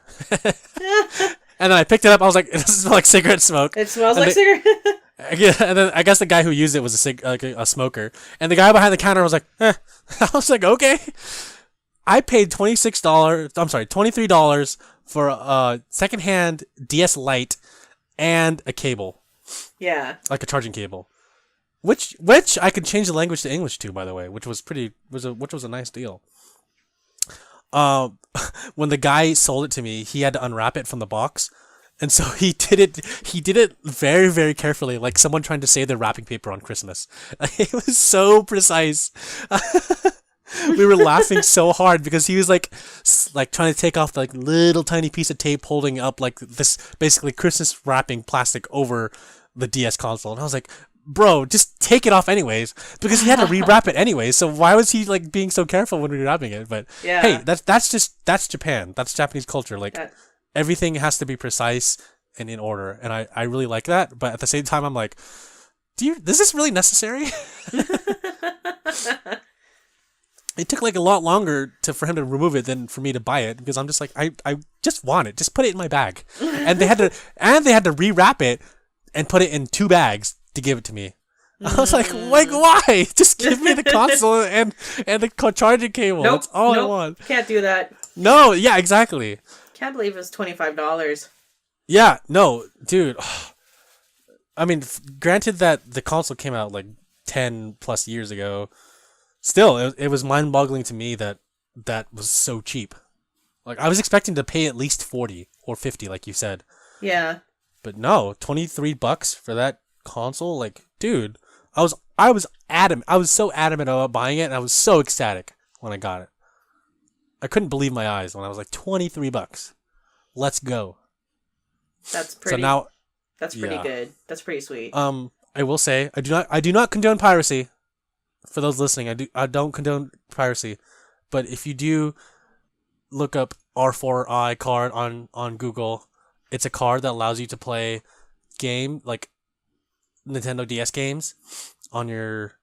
And then I picked it up. I was like, it doesn't smell like cigarette smoke. It smells And like they- cigarette. And then I guess the guy who used it was a smoker. And the guy behind the counter was like, eh. I was like, okay. I paid $23 for a secondhand DS Lite and a cable, Yeah. like a charging cable, which I could change the language to English to, by the way, which was a nice deal. When the guy sold it to me, he had to unwrap it from the box. And so he did it very, very carefully, like someone trying to save their wrapping paper on Christmas. It was so precise. We were laughing so hard because he was like trying to take off the little tiny piece of tape holding up like this basically Christmas wrapping plastic over the DS console. And I was like, bro, just take it off anyways, because he had to rewrap it anyways. So why was he like being so careful when rewrapping it? But Yeah. hey, that's Japan. That's Japanese culture. Like everything has to be precise and in order. And I really like that. But at the same time, I'm like, is this really necessary? It took like a lot longer for him to remove it than for me to buy it, because I'm just like, I just want it. Just put it in my bag. And they had to rewrap it and put it in 2 bags to give it to me. I was like, why? Just give me the console and the charging cable. Nope, That's all I want. Can't do that. No, yeah, exactly. Can't believe it's $25. Yeah, no, dude. I mean, granted that the console came out like 10 plus years ago, still, it was mind-boggling to me that was so cheap. Like, I was expecting to pay at least 40 or 50, like you said. Yeah. But no, $23 for that console, like, dude, I was adamant. I was so adamant about buying it, and I was so ecstatic when I got it. I couldn't believe my eyes when I was like, $23. Let's go. That's pretty. So now, that's pretty good. That's pretty sweet. I will say I do not condone piracy. For those listening, I don't condone piracy, but if you do look up R4i card on Google, it's a card that allows you to play like Nintendo DS games on your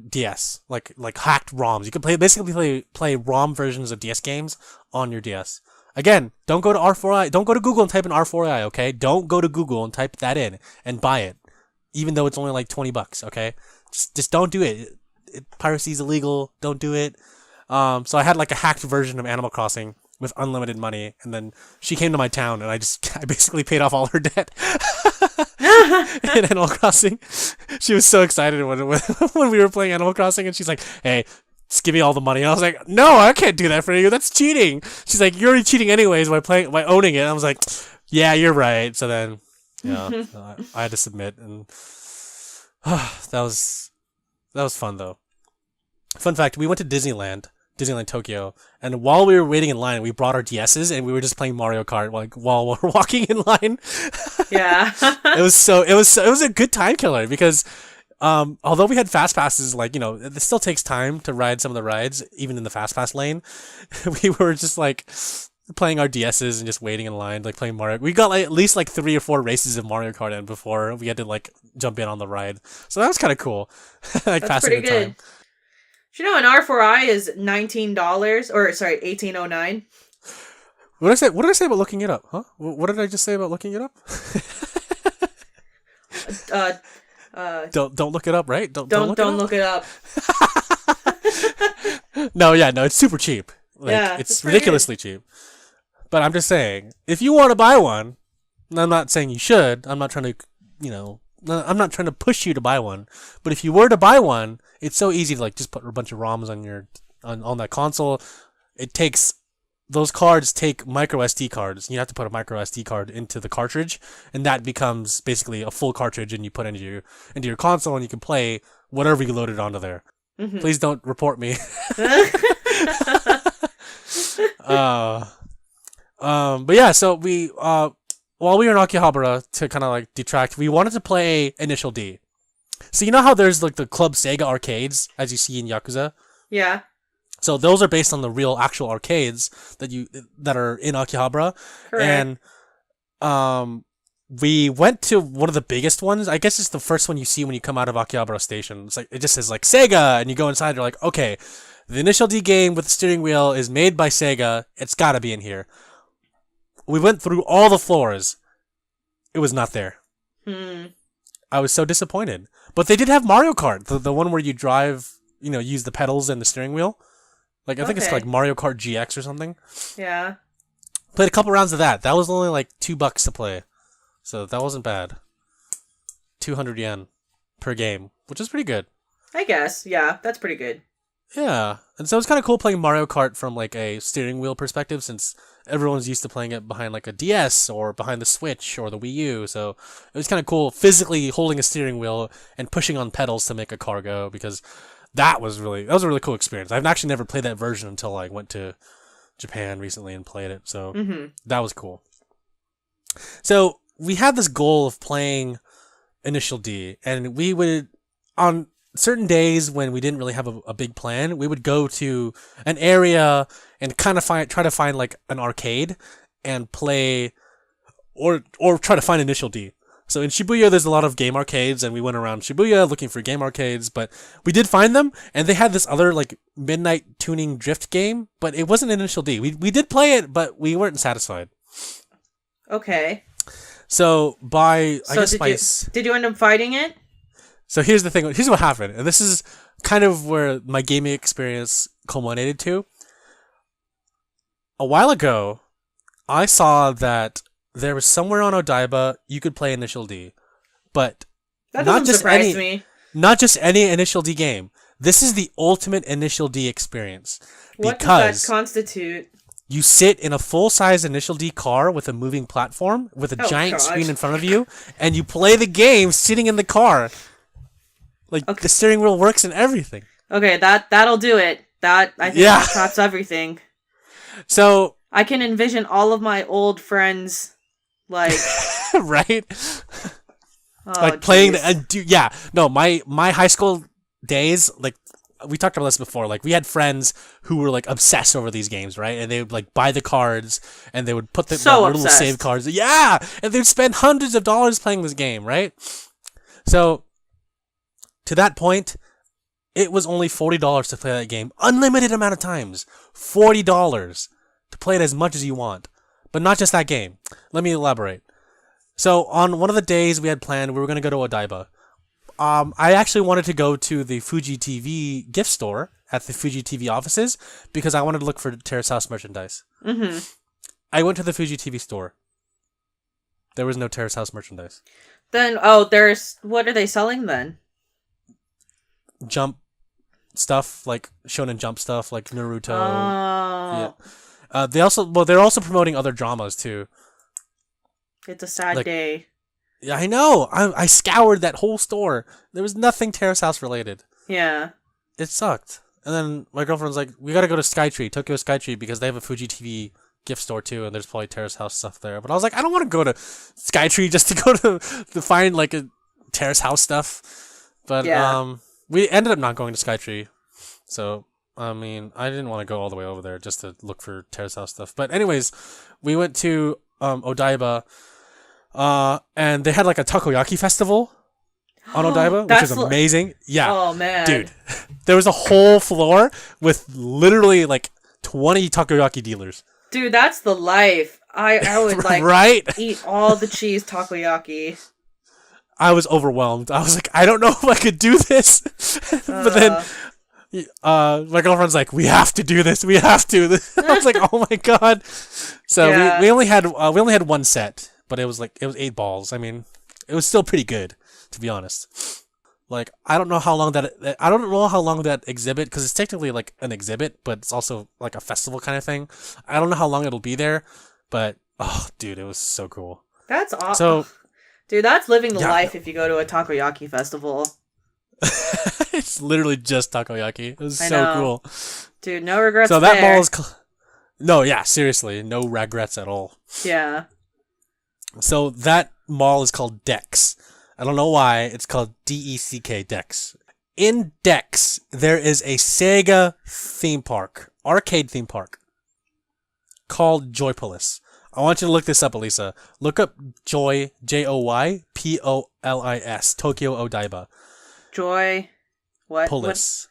DS, like hacked ROMs. You can basically play ROM versions of DS games on your DS. Again, don't go to R4i. Don't go to Google and type in R4i. Okay, don't go to Google and type that in and buy it, even though it's only like $20. Okay. Just don't do it. Piracy is illegal. Don't do it. So I had like a hacked version of Animal Crossing with unlimited money, and then she came to my town, and I basically paid off all her debt in Animal Crossing. She was so excited when we were playing Animal Crossing, and she's like, "Hey, just give me all the money." And I was like, "No, I can't do that for you. That's cheating." She's like, "You're already cheating anyways by owning it." And I was like, "Yeah, you're right." So then, I had to submit, and that was fun though. Fun fact: we went to Disneyland Tokyo, and while we were waiting in line, we brought our DSs and we were just playing Mario Kart while we're walking in line. Yeah. It was a good time killer because although we had fast passes, like, it still takes time to ride some of the rides, even in the fast pass lane. We were just like playing our DSs and just waiting in line, like playing Mario. We got like at least like 3 or 4 races of Mario Kart in before we had to like jump in on the ride. So that was kind of cool. Like That's passing pretty the good. time. Do you know an R4i is $19 or sorry, $18.09? What did I say about looking it up? Huh? What did I just say about looking it up? Don't look it up, right? Don't look it up. No, it's super cheap. Like, Yeah, it's pretty ridiculously cheap. But I'm just saying, if you want to buy one, and I'm not saying you should. I'm not trying to, I'm not trying to push you to buy one. But if you were to buy one, it's so easy to like just put a bunch of ROMs on that console. Those cards take micro SD cards. You have to put a micro SD card into the cartridge, and that becomes basically a full cartridge, and you put into your console, and you can play whatever you loaded onto there. Mm-hmm. Please don't report me. But yeah, so we while we were in Akihabara, to kind of like detract, we wanted to play Initial D. So you know how there's like the Club Sega arcades as you see in Yakuza? Yeah. So those are based on the real actual arcades that are in Akihabara. Correct. And we went to one of the biggest ones. I guess it's the first one you see when you come out of Akihabara Station. It's like it just says like Sega, and you go inside, you're like, okay, the Initial D game with the steering wheel is made by Sega. It's gotta be in here. We went through all the floors. It was not there. I was so disappointed. But they did have Mario Kart, the one where you drive, use the pedals and the steering wheel. Like, I think it's called like Mario Kart GX or something. Yeah. Played a couple rounds of that. That was only like $2 to play. So that wasn't bad. 200 yen per game, which is pretty good. I guess. Yeah, that's pretty good. Yeah. And so it's kind of cool playing Mario Kart from like a steering wheel perspective, since everyone's used to playing it behind like a DS or behind the Switch or the Wii U. So it was kind of cool physically holding a steering wheel and pushing on pedals to make a car go, because that was a really cool experience. I've actually never played that version until I went to Japan recently and played it. So that was cool. So we had this goal of playing Initial D, and we would, on certain days when we didn't really have a big plan, we would go to an area and kind of try to find like an arcade and play, or try to find Initial D. So in Shibuya, there's a lot of game arcades, and we went around Shibuya looking for game arcades, but we did find them, and they had this other like midnight tuning drift game, but it wasn't Initial D. We did play it, but we weren't satisfied. Okay. So did you end up fighting it? So here's the thing. Here's what happened, and this is kind of where my gaming experience culminated to. A while ago, I saw that there was somewhere on Odaiba you could play Initial D, but that doesn't surprise me. Not just any Initial D game. This is the ultimate Initial D experience. What does that constitute? You sit in a full-size Initial D car with a moving platform with a giant screen in front of you, and you play the game sitting in the car. Like, the steering wheel works and everything. Okay, that'll do it. That, I think, that tops everything. So I can envision all of my old friends, like... right? Like, playing the... my high school days, like, we talked about this before. Like, we had friends who were, like, obsessed over these games, right? And they would, like, buy the cards, and they would put the little save cards. Yeah! And they'd spend hundreds of dollars playing this game, right? So, to that point, it was only $40 to play that game. Unlimited amount of times. $40 to play it as much as you want. But not just that game. Let me elaborate. So, on one of the days we had planned, we were going to go to Odaiba. I actually wanted to go to the Fuji TV gift store at the Fuji TV offices because I wanted to look for Terrace House merchandise. Mm-hmm. I went to the Fuji TV store. There was no Terrace House merchandise. Then, what are they selling then? Jump stuff, like Shonen Jump stuff, like Naruto. Oh. Yeah. They're also promoting other dramas too. It's a sad day. Yeah, I know. I scoured that whole store. There was nothing Terrace House related. Yeah. It sucked. And then my girlfriend's like, we gotta go to Tokyo Skytree, because they have a Fuji TV gift store too, and there's probably Terrace House stuff there. But I was like, I don't want to go to Skytree just to go to find like a Terrace House stuff. But we ended up not going to Skytree. So, I mean, I didn't want to go all the way over there just to look for Terrace House stuff. But anyways, we went to Odaiba. And they had like a takoyaki festival on Odaiba, which is amazing. Yeah. Oh man. Dude, there was a whole floor with literally like 20 takoyaki dealers. Dude, that's the life. I would like right? eat all the cheese takoyaki. I was overwhelmed. I was like, I don't know if I could do this. But then my girlfriend's like, we have to do this. We have to. I was like, oh my god. So we only had one set. But it was 8 balls. I mean, it was still pretty good, to be honest. Like, I don't know how long that exhibit, because it's technically like an exhibit, but it's also like a festival kind of thing. I don't know how long it'll be there, but dude, it was so cool. That's awesome. So, dude, that's living the life if you go to a takoyaki festival. It's literally just takoyaki. It was so cool. Dude, no regrets. So that ball is no, yeah, seriously, no regrets at all. Yeah. So that mall is called Dex. I don't know why. It's called DECK, Dex. In Dex, there is a Sega theme park, arcade theme park, called Joypolis. I want you to look this up, Alyssa. Look up Joy, Joypolis, Tokyo Odaiba. Joy, what? Polis.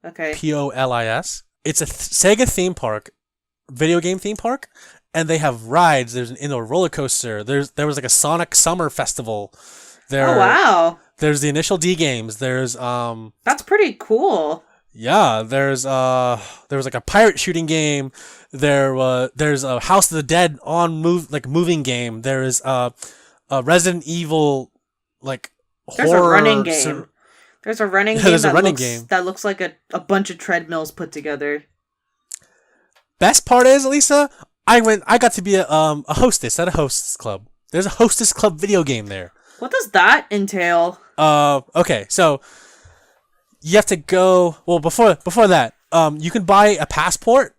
Okay. Polis. It's a Sega theme park, video game theme park, and they have rides. There's an indoor roller coaster. There was like a Sonic Summer Festival. Oh wow! There's the Initial D games. There's That's pretty cool. Yeah, there was like a pirate shooting game. There's a House of the Dead moving game. There is a Resident Evil like There's horror. A running game. There's a running game. There's a running game that looks like a bunch of treadmills put together. Best part is, Alyssa, I got to be a hostess at a hostess club. There's a hostess club video game there. What does that entail? Okay, so you have to go. Well, before that, you can buy a pass for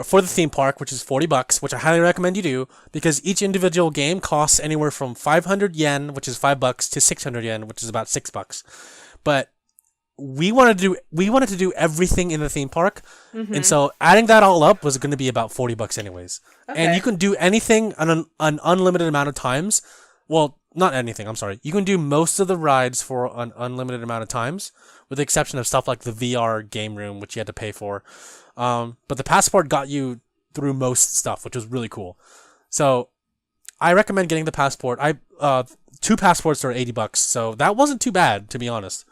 the theme park, which is $40, which I highly recommend you do, because each individual game costs anywhere from 500 yen, which is $5, to 600 yen, which is about $6. But we wanted to do everything in the theme park, and so adding that all up was going to be about $40 anyways. Okay. And you can do anything an unlimited amount of times. Well, not anything. I'm sorry. You can do most of the rides for an unlimited amount of times, with the exception of stuff like the VR game room, which you had to pay for. But the passport got you through most stuff, which was really cool. So I recommend getting the passport. 2 passports are $80, so that wasn't too bad, to be honest.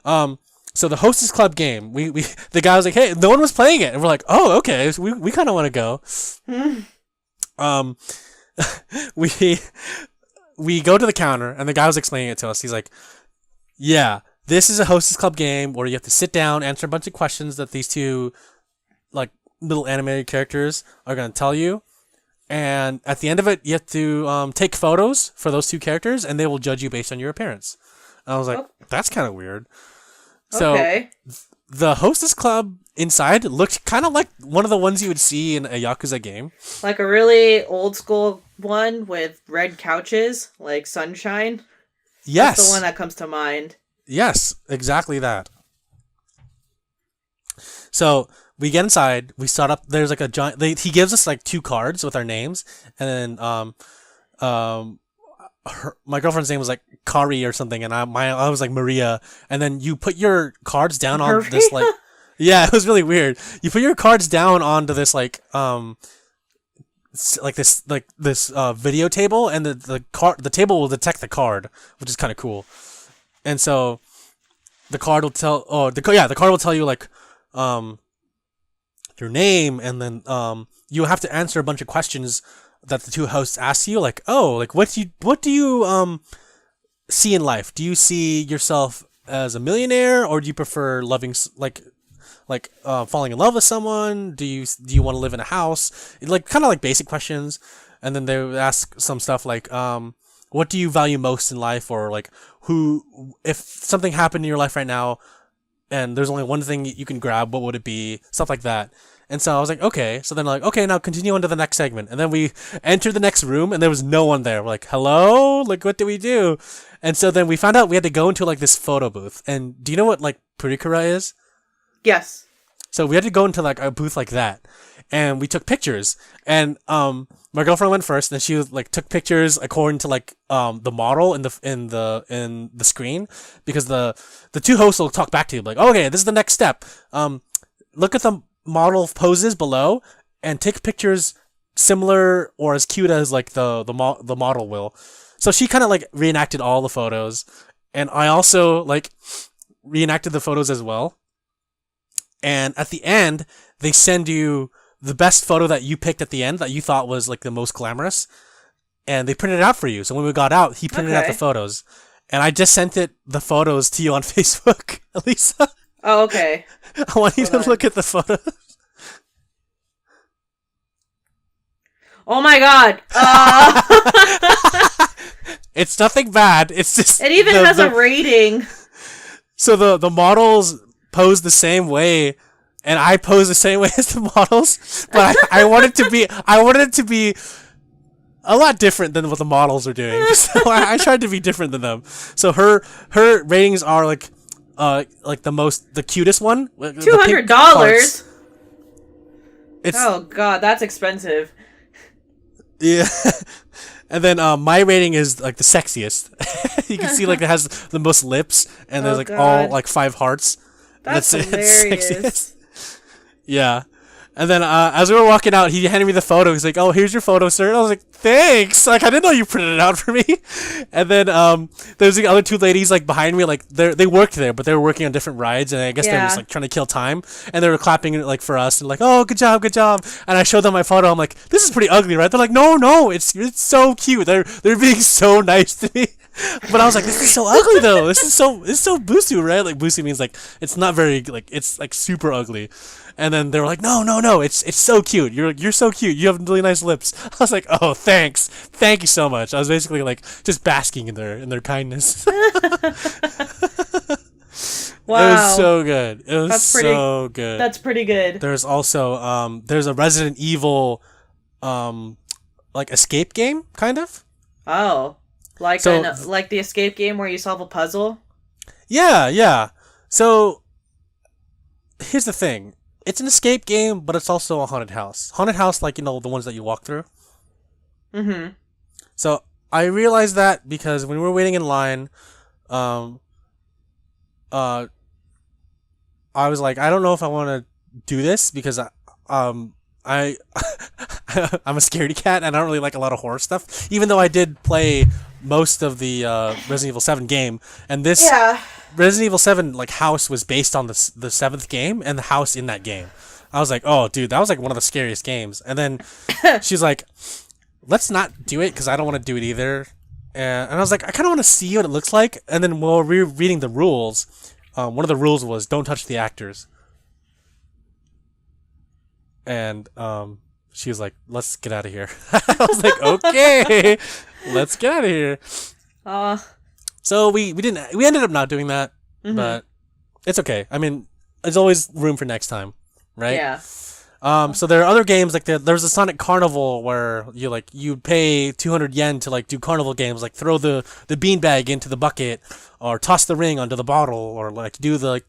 So the Hostess Club game, the guy was like, hey, no one was playing it, and we're like, oh, okay, so we kind of want to go. We go to the counter, and the guy was explaining it to us. He's like, yeah, this is a Hostess Club game where you have to sit down, answer a bunch of questions that these two like little animated characters are going to tell you, and at the end of it, you have to take photos for those 2 characters, and they will judge you based on your appearance. And I was like, that's kind of weird. So okay. The Hostess Club inside looked kind of like one of the ones you would see in a Yakuza game. Like a really old school one with red couches, like Sunshine? Yes. That's the one that comes to mind. Yes, exactly that. So we get inside, we start up, there's like a giant, he gives us like 2 cards with our names, and then my girlfriend's name was like Kari or something, and I was like Maria, and then you put your cards down on Maria? this like, yeah, it was really weird. You put your cards down onto this like this video table, and the table will detect the card, which is kind of cool. And so the card will the card will tell you like your name, and then you have to answer a bunch of questions that the 2 hosts ask you, like, oh, like what do you see in life? Do you see yourself as a millionaire, or do you prefer loving falling in love with someone? Do you want to live in a house? Like kind of like basic questions. And then they would ask some stuff like what do you value most in life, or like if something happened in your life right now and there's only one thing you can grab, what would it be? Stuff like that. And so I was like, okay. So then like, okay, now continue on to the next segment. And then we entered the next room, and there was no one there. We're like, hello? Like, what do we do? And so then we found out we had to go into like this photo booth. And do you know what like Purikura is? Yes. So we had to go into like a booth like that, and we took pictures. And my girlfriend went first, and she like took pictures according to like the model in the screen, because the 2 hosts will talk back to you like, oh, okay, this is the next step. Look at the model poses below and take pictures similar or as cute as like the model will. So she kind of like reenacted all the photos, and I also like reenacted the photos as well. And at the end, they send you the best photo that you picked at the end that you thought was like the most glamorous, and they printed it out for you. So when we got out, he printed out the photos, and I just sent the photos to you on Facebook, Alyssa. Oh, okay. I want you to look at the photos. Oh my god! It's nothing bad. It's just it even has a rating. So the models pose the same way, and I pose the same way as the models, but I wanted it to be a lot different than what the models are doing. So I tried to be different than them. So her ratings are like the cutest one. $200. Oh god, that's expensive. Yeah. And then my rating is like the sexiest. You can see like it has the most lips, and there's like all like 5 hearts. That's hilarious. Yeah. And then as we were walking out, he handed me the photo. He's like, "Oh, here's your photo, sir." And I was like, "Thanks." Like, I didn't know you printed it out for me. And then there's the other two ladies like behind me. Like they worked there, but they were working on different rides, and I guess they were just like trying to kill time. And they were clapping like for us and like, "Oh, good job, good job." And I showed them my photo. I'm like, "This is pretty ugly, right?" They're like, "No, it's so cute." They're being so nice to me. But I was like, "This is so ugly, though. This is so busu, right? Like busu means like it's not very like it's like super ugly." And then they were like, "No, it's so cute. You're so cute. You have really nice lips." I was like, "Oh, thank you so much." I was basically like just basking in their kindness. Wow, it was so good. It was so good. That's pretty good. There's also there's a Resident Evil like escape game kind of. Oh, like like the escape game where you solve a puzzle. Yeah. So here's the thing. It's an escape game, but it's also a haunted house. Haunted house, like, the ones that you walk through. Mm-hmm. So I realized that because when we were waiting in line, I was like, I don't know if I want to do this because I'm a scaredy cat and I don't really like a lot of horror stuff. Even though I did play most of the Resident Evil 7 game, and this Resident Evil 7 like house was based on the 7th game and the house in that game. I was like, oh dude, that was like one of the scariest games. And then she's like, let's not do it because I don't want to do it either. And I was like, I kind of want to see what it looks like. And then while we were reading the rules, one of the rules was don't touch the actors. And she was like, let's get out of here. I was like, okay, let's get out of here. So we ended up not doing that, but it's okay. I mean, there's always room for next time, right? Yeah. So there are other games like there's a Sonic Carnival where you pay 200 yen to like do carnival games, like throw the beanbag into the bucket or toss the ring onto the bottle or like do the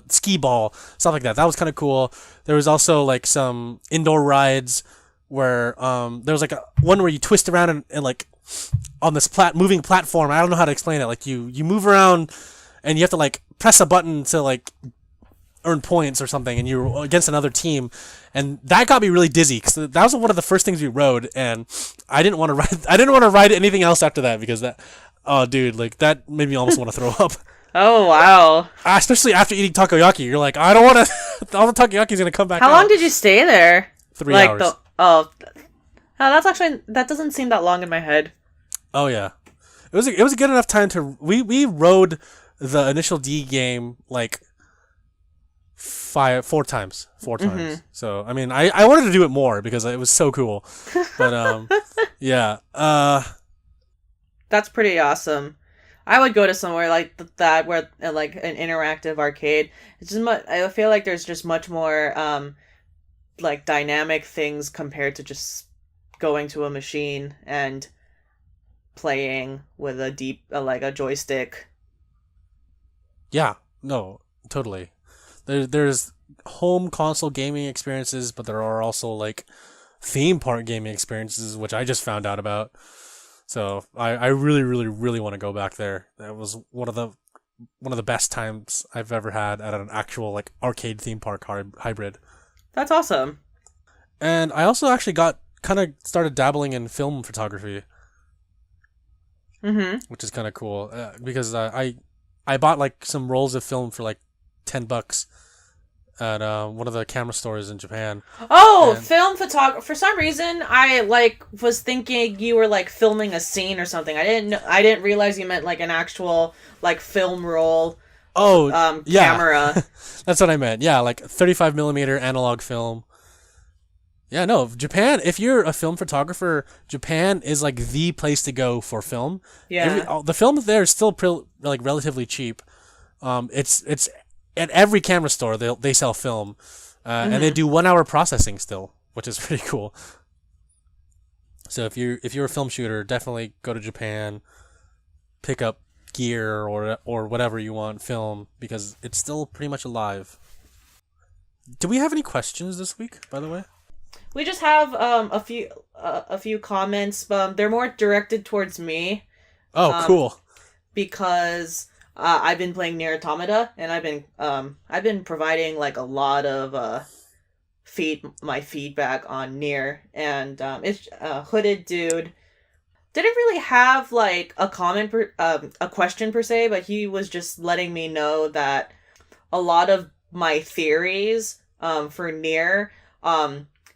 skee ball, stuff like that. That was kind of cool. There was also like some indoor rides where there was like one where you twist around and like on this moving platform. I don't know how to explain it. Like you move around and you have to like press a button to like earn points or something, and you're against another team, and that got me really dizzy because that was one of the first things we rode, and I didn't want to ride anything else after that because like that made me almost want to throw up. Oh wow! Especially after eating takoyaki, you're like, I don't want to. All the takoyaki's gonna come back. How long did you stay there? 3 hours. That doesn't seem that long in my head. Oh yeah, it was a good enough time to we rode the initial D game like 4 times. So I mean, I wanted to do it more because it was so cool, but yeah. That's pretty awesome. I would go to somewhere like that where like an interactive arcade. It's just I feel like there's just much more like dynamic things compared to just going to a machine and playing with a joystick. Yeah, no, totally. There's home console gaming experiences, but there are also like theme park gaming experiences, which I just found out about. So I really, really, really want to go back there. That was one of the best times I've ever had at an actual like arcade theme park hybrid. That's awesome. And I also actually kind of started dabbling in film photography, which is kind of cool because I bought like some rolls of film for like $10 at one of the camera stores in Japan. Film photography. For some reason, I was thinking you were like filming a scene or something. I didn't realize you meant like an actual like film roll. Yeah. Camera. That's what I meant. Yeah, like 35mm analog film. Yeah, no, Japan, if you're a film photographer, Japan is like the place to go for film. Yeah. The film there is still like relatively cheap. It's at every camera store they sell film, and they do 1 hour processing still, which is pretty cool. So if you're a film shooter, definitely go to Japan, pick up gear or whatever you want film because it's still pretty much alive. Do we have any questions this week, by the way? We just have a few comments, but they're more directed towards me. Oh, cool. Because I've been playing Nier Automata, and I've been providing like a lot of feed my feedback on Nier, and it's a hooded dude. Didn't really have like a a question per se, but he was just letting me know that a lot of my theories for Nier,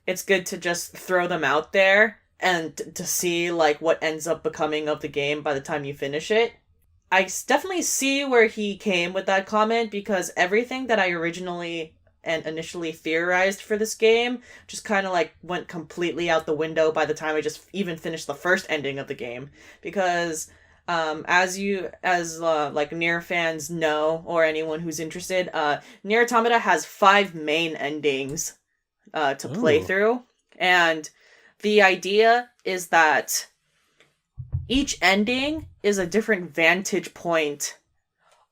it's good to just throw them out there and to see like what ends up becoming of the game by the time you finish it. I definitely see where he came with that comment, because everything that I originally and initially theorized for this game just kind of like went completely out the window by the time I just even finished the first ending of the game. Because as like Nier fans know, or anyone who's interested, Nier Automata has 5 main endings to play through, and the idea is that each ending is a different vantage point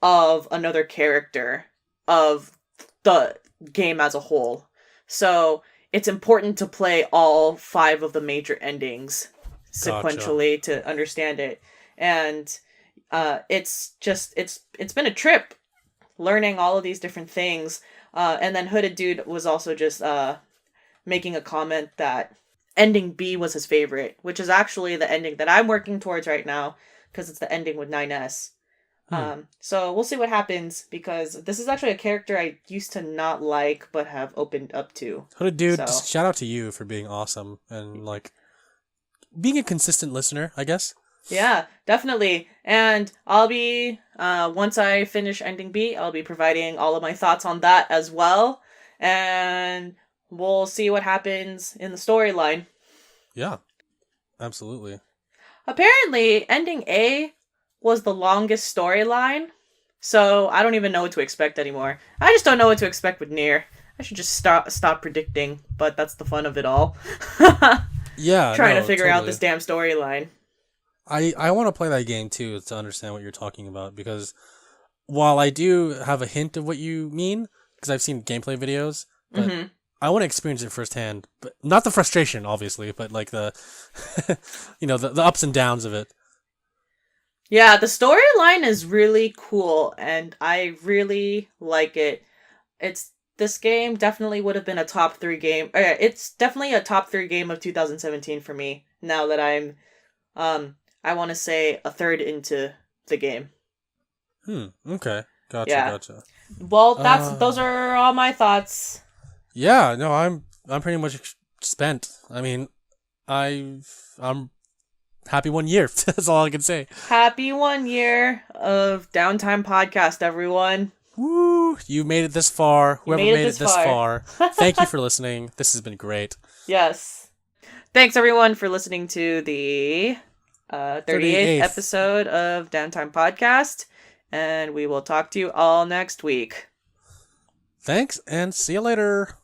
of another character of the game as a whole. So it's important to play all 5 of the major endings sequentially to understand it. And it's been a trip learning all of these different things. And then Hooded Dude was also just making a comment that ending B was his favorite, which is actually the ending that I'm working towards right now, because it's the ending with 9S. So we'll see what happens, because this is actually a character I used to not like but have opened up to. Hooded Dude, shout out to you for being awesome and like being a consistent listener, I guess. Yeah, definitely. And I'll be once I finish ending B, I'll be providing all of my thoughts on that as well, and we'll see what happens in the storyline. Yeah, absolutely. Apparently, ending A was the longest storyline, so I don't even know what to expect anymore. I just don't know what to expect with Nier. I should just stop predicting, but that's the fun of it all. Yeah, trying to figure out this damn storyline. I want to play that game too to understand what you're talking about, because while I do have a hint of what you mean, because I've seen gameplay videos, but I want to experience it firsthand. But not the frustration, obviously, but like the the ups and downs of it. Yeah, the storyline is really cool, and I really like it. This game definitely would have been a top 3 game. It's definitely a top 3 game of 2017 for me, now that I'm, I want to say a third into the game. Okay. Gotcha. Well, those are all my thoughts. Yeah, no, I'm pretty much spent. I mean, I'm happy 1 year. That's all I can say. Happy 1 year of Downtime Podcast, everyone. Woo! You made it this far. Whoever made it this far. Thank you for listening. This has been great. Yes. Thanks, everyone, for listening to the 38th episode of Downtime Podcast. And we will talk to you all next week. Thanks, and see you later.